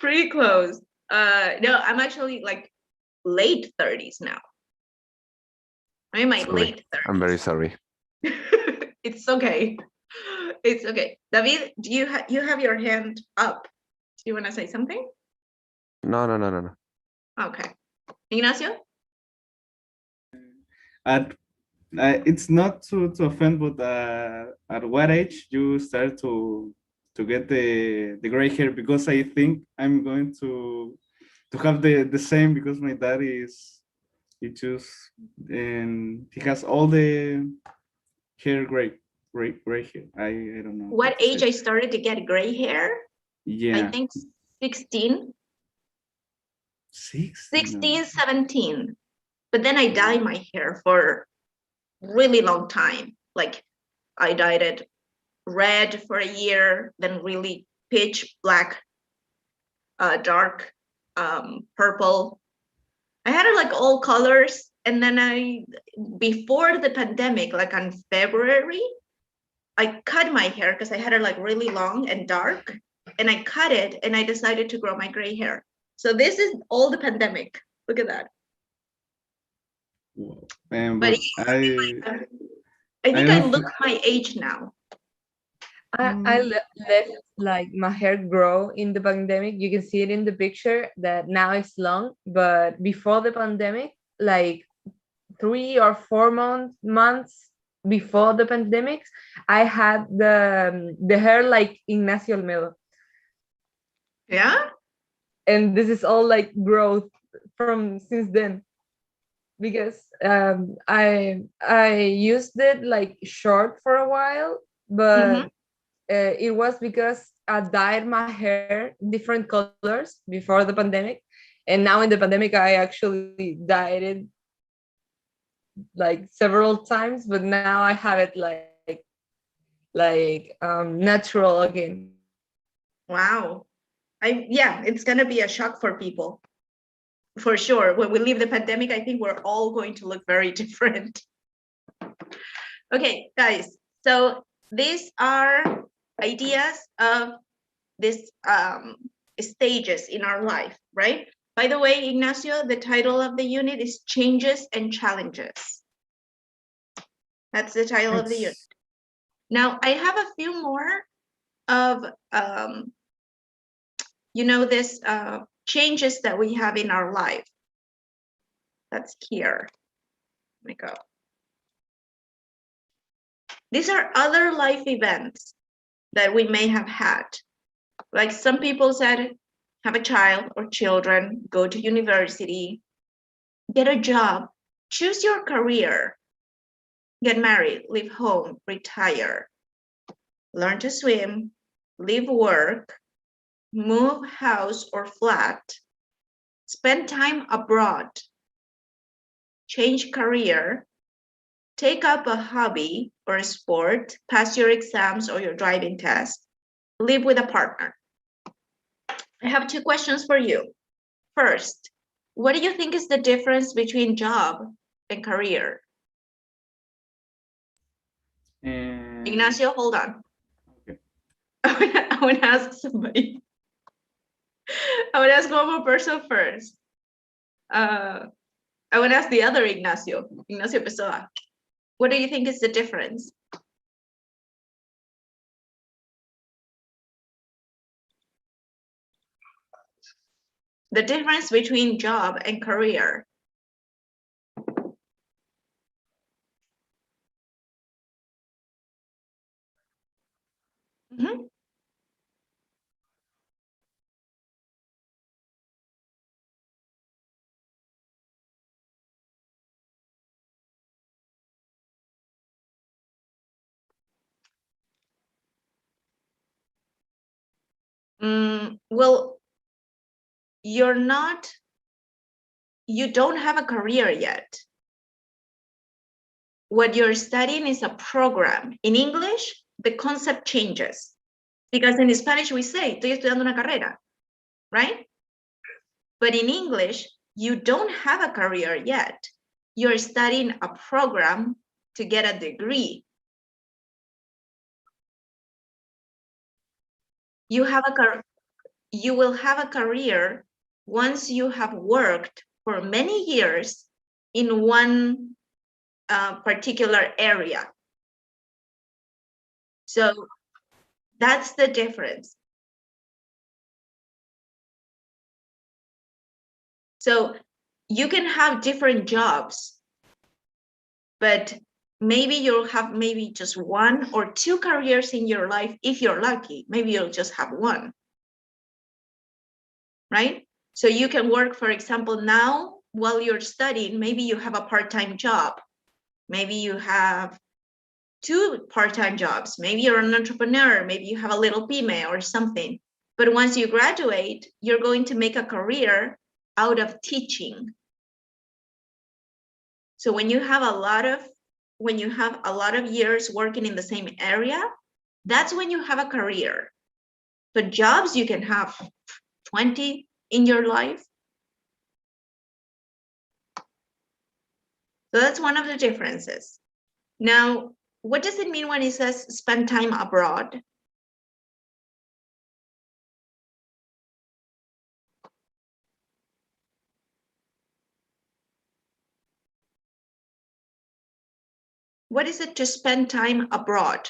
Speaker 1: pretty close. No, I'm actually like late 30s now. I'm in my
Speaker 5: Sorry.
Speaker 1: late 30s.
Speaker 5: I'm very sorry.
Speaker 1: It's okay. It's okay. David, do you have your hand up? Do you want to say something?
Speaker 5: No.
Speaker 1: Okay. Ignacio?
Speaker 3: At it's not to offend, but at what age you start to get the gray hair? Because I think I'm going to have the same, because my dad he just, and he has all the hair gray hair. I don't know
Speaker 1: What
Speaker 3: what to
Speaker 1: age
Speaker 3: say.
Speaker 1: I started to get gray hair? I
Speaker 3: Yeah,
Speaker 1: think 16,
Speaker 3: 16.
Speaker 1: 17. But then I dyed my hair for really long time. Like I dyed it red for a year, then really pitch black, dark, purple. I had it like all colors. And then before the pandemic, like on February, I cut my hair because I had it like really long and dark. And I cut it and I decided to grow my gray hair. So this is all the pandemic. Look at that.
Speaker 3: Wow.
Speaker 1: But
Speaker 3: But
Speaker 1: I
Speaker 3: I
Speaker 1: think I
Speaker 3: don't
Speaker 1: look my age now.
Speaker 2: I let like my hair grow in the pandemic. You can see it in the picture that now it's long, but before the pandemic, like 3 or 4 months before the pandemic, I had the hair like Ignacio Olmedo,
Speaker 1: Yeah?
Speaker 2: and this is all like growth from since then, because I used it like short for a while, but it was because I dyed my hair different colors before the pandemic, and now in the pandemic I actually dyed it like several times, but now I have it like natural again.
Speaker 1: Wow. Yeah, it's gonna be a shock for people. For sure. When we leave the pandemic, I think we're all going to look very different. Okay, guys. So these are ideas of these stages in our life, right? By the way, Ignacio, the title of the unit is Changes and Challenges. That's the title of the unit. Now, I have a few more of, this changes that we have in our life. That's here. Let me go. These are other life events that we may have had. Like some people said, have a child or children, go to university, get a job, choose your career, get married, leave home, retire, learn to swim, leave work, move house or flat, spend time abroad, change career, take up a hobby or a sport, pass your exams or your driving test, live with a partner. I have two questions for you. First, what do you think is the difference between job and career? Ignacio, hold on.
Speaker 3: Okay.
Speaker 1: I want to ask somebody. I want to ask one more person first. I want to ask the other Ignacio, Ignacio Pessoa. What do you think is the difference? The difference between job and career. Mhm. Well, you don't have a career yet. What you're studying is a program. In English, the concept changes. Because in Spanish we say, estoy estudiando una carrera, right? But in English, you don't have a career yet. You're studying a program to get a degree. You will have a career once you have worked for many years in one particular area. So that's the difference. So you can have different jobs, but maybe you'll have maybe just one or two careers in your life if you're lucky. Maybe you'll just have one, right? So you can work, for example, now while you're studying, maybe you have a part-time job. Maybe you have two part-time jobs. Maybe you're an entrepreneur. Maybe you have a little pyme or something. But once you graduate, you're going to make a career out of teaching. So when you have a lot of years working in the same area, that's when you have a career. But jobs, you can have 20 in your life. So that's one of the differences. Now, what does it mean when it says spend time abroad? What is it to spend time abroad?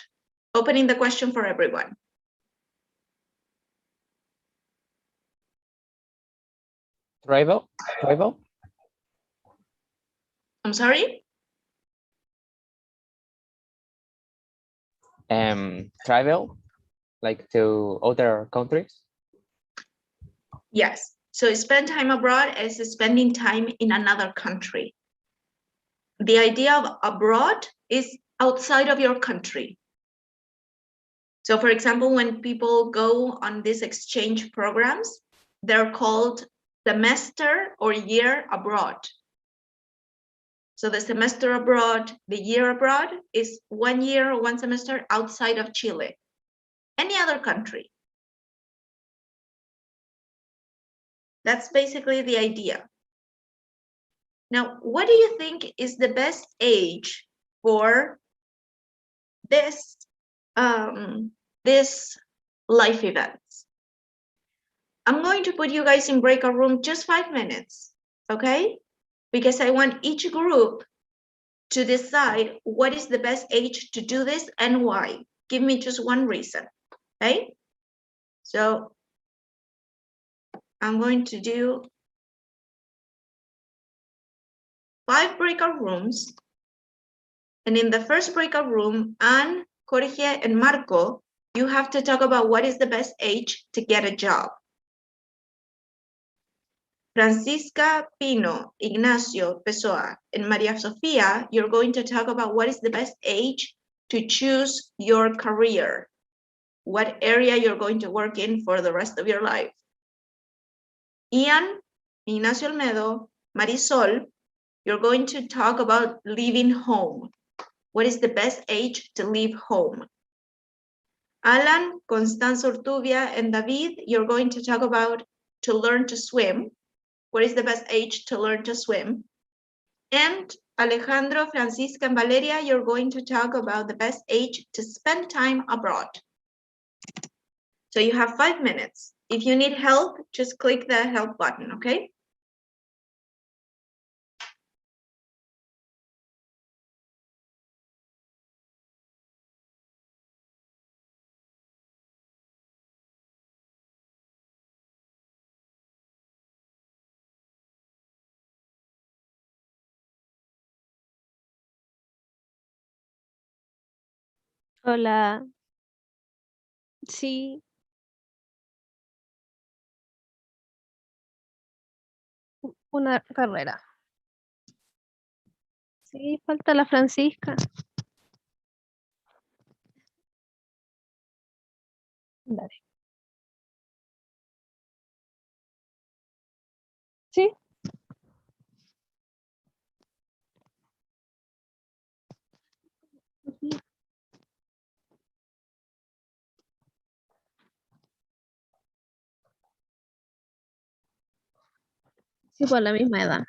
Speaker 1: Opening the question for everyone.
Speaker 7: Travel?
Speaker 1: I'm sorry?
Speaker 7: Travel, like to other countries?
Speaker 1: Yes. So spend time abroad is spending time in another country. The idea of abroad is outside of your country. So for example, when people go on these exchange programs, they're called semester or year abroad. So the semester abroad, the year abroad is 1 year or one semester outside of Chile, any other country. That's basically the idea. Now, what do you think is the best age for this life events? I'm going to put you guys in breakout room just 5 minutes, okay? Because I want each group to decide what is the best age to do this and why. Give me just one reason, okay? So I'm going to do 5 breakout rooms. And in the first breakout room, Anne, Jorge, and Marco, you have to talk about what is the best age to get a job. Francisca, Pino, Ignacio, Pessoa, and Maria Sofia, you're going to talk about what is the best age to choose your career, what area you're going to work in for the rest of your life. Ian, Ignacio Almedo, Marisol, you're going to talk about leaving home. What is the best age to leave home? Alan, Constanza Urtubia, and David, you're going to talk about to learn to swim. What is the best age to learn to swim? And Alejandro, Francisca, and Valeria, you're going to talk about the best age to spend time abroad. So you have 5 minutes. If you need help, just click the help button, okay?
Speaker 12: Hola. Sí. Una carrera. Sí, falta la Francisca. Dale. Sí. Sí, por la misma edad.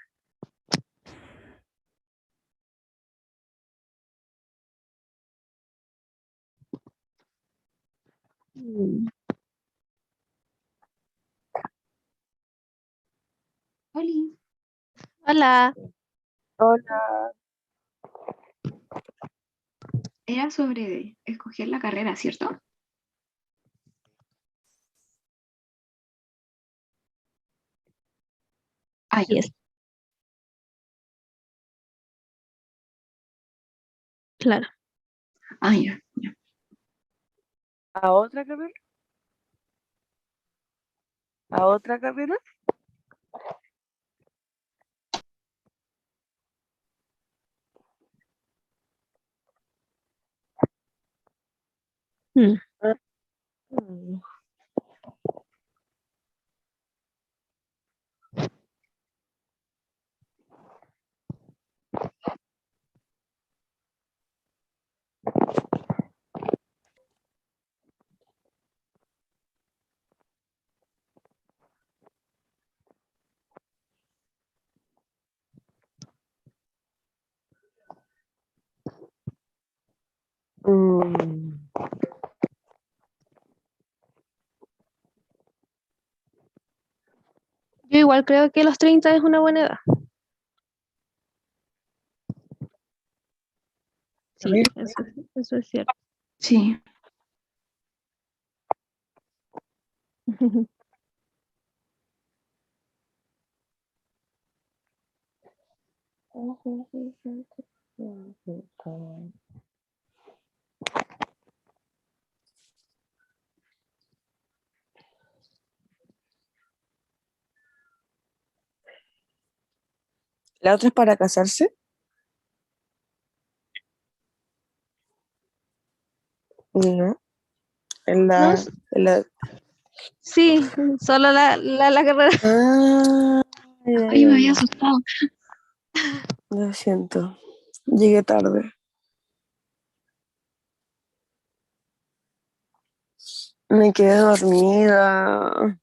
Speaker 4: Oli.
Speaker 12: Hola.
Speaker 2: Hola.
Speaker 4: Era sobre escoger la carrera, ¿cierto? Ah, ya.
Speaker 12: Yes. Claro.
Speaker 4: Ah, ya.
Speaker 2: ¿A otra carrera? ¿A otra carrera?
Speaker 12: Mm.
Speaker 2: Ah, mm. Mm.
Speaker 12: Yo igual creo que los 30 es una buena edad. Sí,
Speaker 2: ver.
Speaker 12: eso es cierto.
Speaker 4: Sí.
Speaker 2: ¿La otra es para casarse? No.
Speaker 12: No, sí, solo la carrera.
Speaker 2: Ah,
Speaker 4: Ay, me había asustado.
Speaker 2: lo siento. Llegué tarde. Me quedé dormida.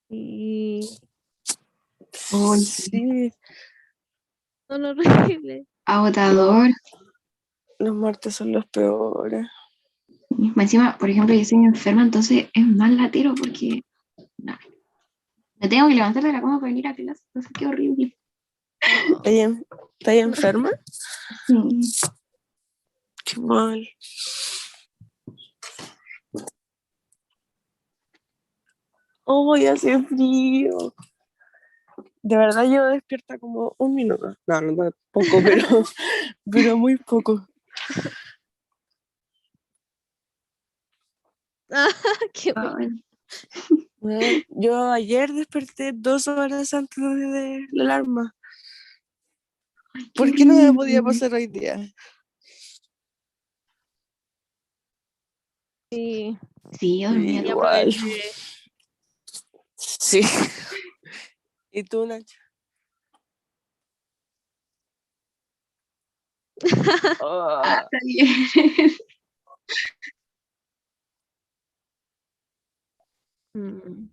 Speaker 12: Y
Speaker 4: Ay,
Speaker 2: Sí,
Speaker 12: son horribles.
Speaker 4: agotador.
Speaker 2: los martes son los peores.
Speaker 4: Encima, por ejemplo, yo estoy enferma, entonces es más latero porque no, me tengo que levantar de la cama para venir a clase. Entonces, qué horrible.
Speaker 2: ¿Estás enferma?
Speaker 4: Sí.
Speaker 2: Qué mal. Oh, ya hace frío. De verdad yo despierta como un minuto. No, no poco, pero muy poco.
Speaker 12: Qué
Speaker 4: Ay,
Speaker 13: Bueno, yo ayer desperté 2 horas antes de la alarma. ¿Por qué no me podía pasar hoy día?
Speaker 12: Sí,
Speaker 4: Sí, yo dormía
Speaker 12: y
Speaker 13: Igual.
Speaker 12: aproveché.
Speaker 13: Sí. ¿Y tú, Nacho?
Speaker 4: Ah, está bien.
Speaker 12: Mm.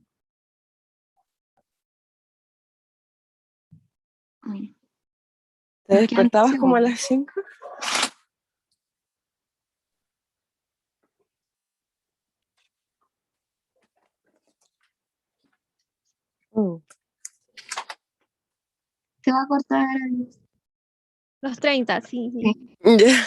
Speaker 4: Uy,
Speaker 13: ¿Te
Speaker 4: nos quedan
Speaker 13: despertabas como a
Speaker 4: segundos.
Speaker 13: las 5?
Speaker 4: Se va a cortar.
Speaker 12: Los 30, sí, sí.
Speaker 4: Sí.
Speaker 13: Ya.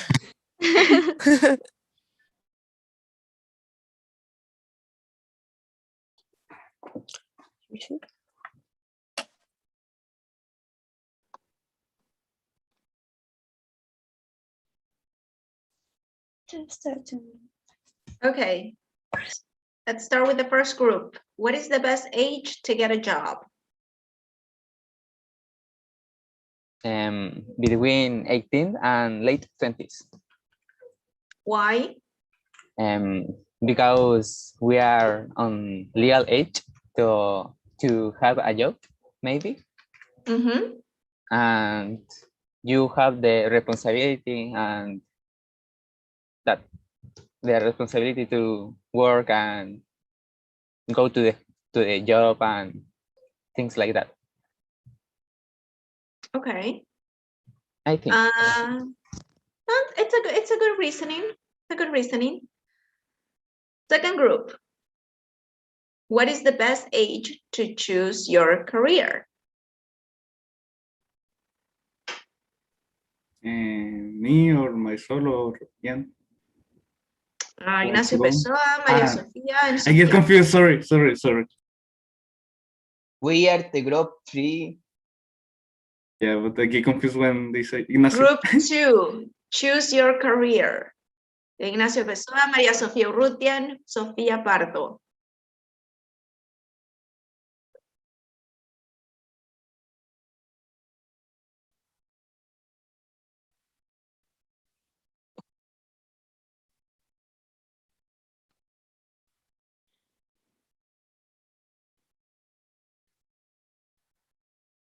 Speaker 1: Okay. Let's start with the first group. What is the best age to get a job?
Speaker 7: Between 18 and late 20s.
Speaker 1: Why?
Speaker 7: Because we are on legal age to have a job, maybe,
Speaker 1: Mm-hmm.
Speaker 7: and you have the responsibility and that the responsibility to work and go to the job and things like that.
Speaker 1: Okay.
Speaker 7: I think.
Speaker 1: It's a good reasoning. It's a good reasoning. Second group. What is the best age to choose your career?
Speaker 3: Me or my solo or Jan?
Speaker 1: Ignacio
Speaker 3: Well,
Speaker 1: Pessoa, María Sofía, and
Speaker 3: I get
Speaker 1: Sofía.
Speaker 3: confused. Sorry.
Speaker 10: We are the group 3.
Speaker 3: Yeah, but I get confused when they say Ignacio.
Speaker 1: Group 2, choose your career. Ignacio Pessoa, María Sofía Urrutian, Sofía Pardo.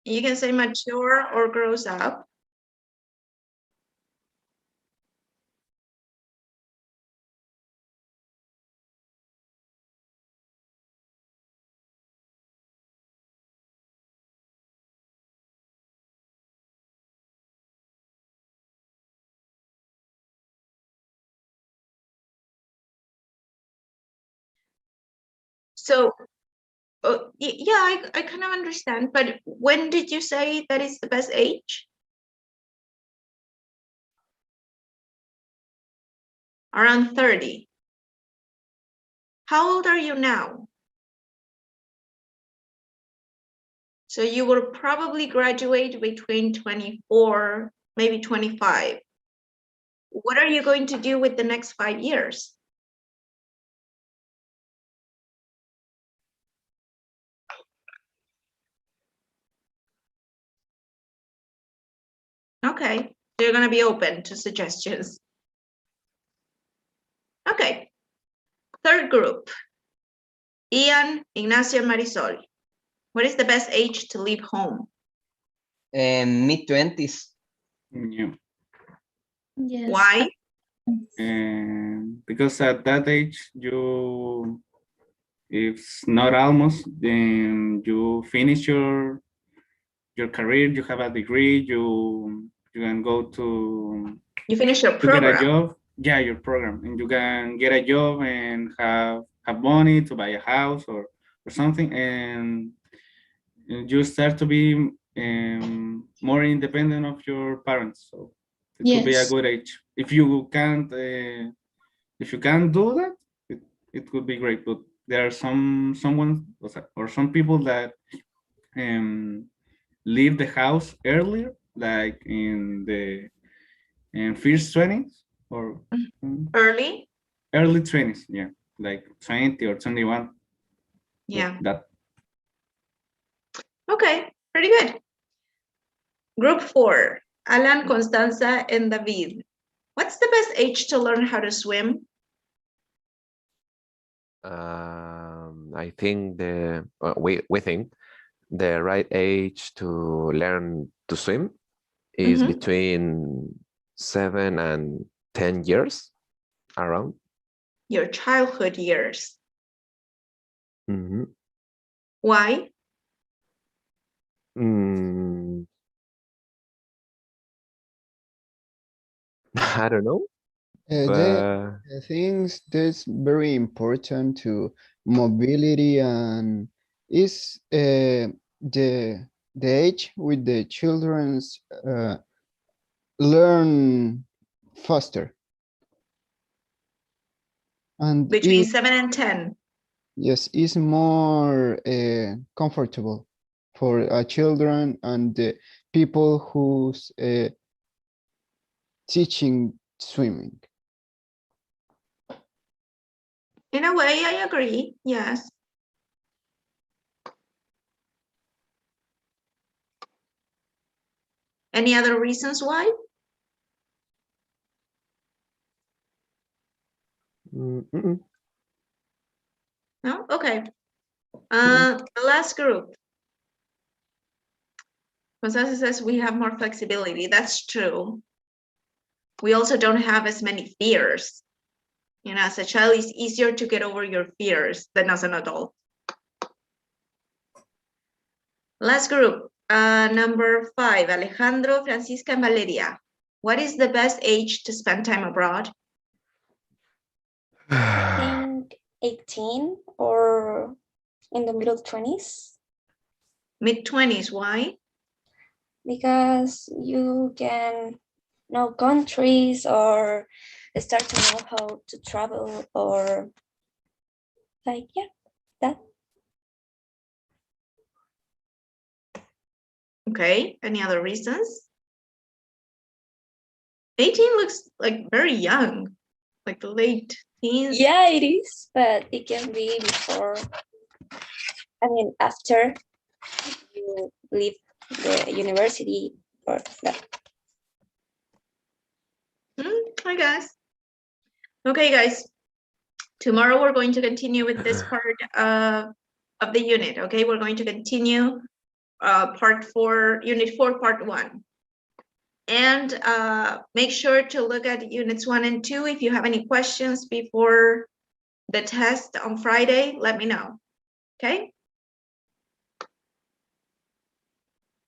Speaker 1: You can say mature or grows up. So, yeah, I kind of understand, but when did you say that is the best age? Around 30. How old are you now? So you will probably graduate between 24, maybe 25. What are you going to do with the next 5 years? Okay, so you're going to be open to suggestions. Okay, third group. Ian, Ignacio, Marisol. What is the best age to leave home?
Speaker 10: Mid-20s.
Speaker 3: Yeah.
Speaker 6: Yes.
Speaker 1: Why?
Speaker 3: Because at that age, if not almost, then you finish your career, you have a degree, you can go to
Speaker 1: You finish your
Speaker 3: get a
Speaker 1: program.
Speaker 3: job. Yeah, your program, and you can get a job and have money to buy a house or something, and you start to be more independent of your parents. So it could be a
Speaker 6: Yes.
Speaker 3: good age. If you can't do that, it could be great. But there are someone or some people that leave the house earlier, like in the first 20s or
Speaker 1: Early?
Speaker 3: early 20s, yeah, like 20 or 21.
Speaker 1: Yeah.
Speaker 3: That.
Speaker 1: Okay, pretty good. Group 4, Alan, Constanza, and David. What's the best age to learn how to swim?
Speaker 5: I think we think the right age to learn to swim is between 7 and 10 years around.
Speaker 1: Your childhood years.
Speaker 5: Mm-hmm.
Speaker 1: Why?
Speaker 5: I don't know.
Speaker 9: The things that's very important to mobility and is the age with the children's learn faster. And
Speaker 1: Between 7 and 10.
Speaker 9: Yes, is more comfortable for children and people who's teaching swimming.
Speaker 1: In a way, I agree. Yes. Any other reasons why?
Speaker 5: Mm-mm.
Speaker 1: No? Okay. The last group. Constanza says we have more flexibility. That's true. We also don't have as many fears. You know, as a child, it's easier to get over your fears than as an adult. Last group, number 5, Alejandro, Francisca, and Valeria. What is the best age to spend time abroad?
Speaker 14: I think 18 or in the middle 20s.
Speaker 1: Mid-20s, why?
Speaker 14: Because you can know countries or start to know how to travel or like, yeah, that.
Speaker 1: Okay, any other reasons? 18 looks like very young, like late teens.
Speaker 14: Yeah, it is, but it can be before, I mean, after you leave the university or that.
Speaker 1: I guess. Okay, guys. Tomorrow we're going to continue with this part of the unit, okay? We're going to continue part 4, unit 4, part 1. And make sure to look at units 1 and 2. If you have any questions before the test on Friday, let me know, okay?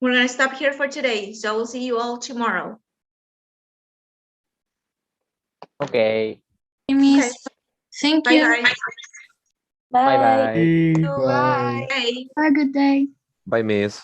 Speaker 1: We're gonna stop here for today, so we'll see you all tomorrow.
Speaker 7: Okay.
Speaker 6: Miss. Thank
Speaker 1: Bye,
Speaker 6: you.
Speaker 1: guys.
Speaker 7: Bye bye.
Speaker 9: Bye.
Speaker 1: Bye.
Speaker 4: Have a good day.
Speaker 5: Bye, miss.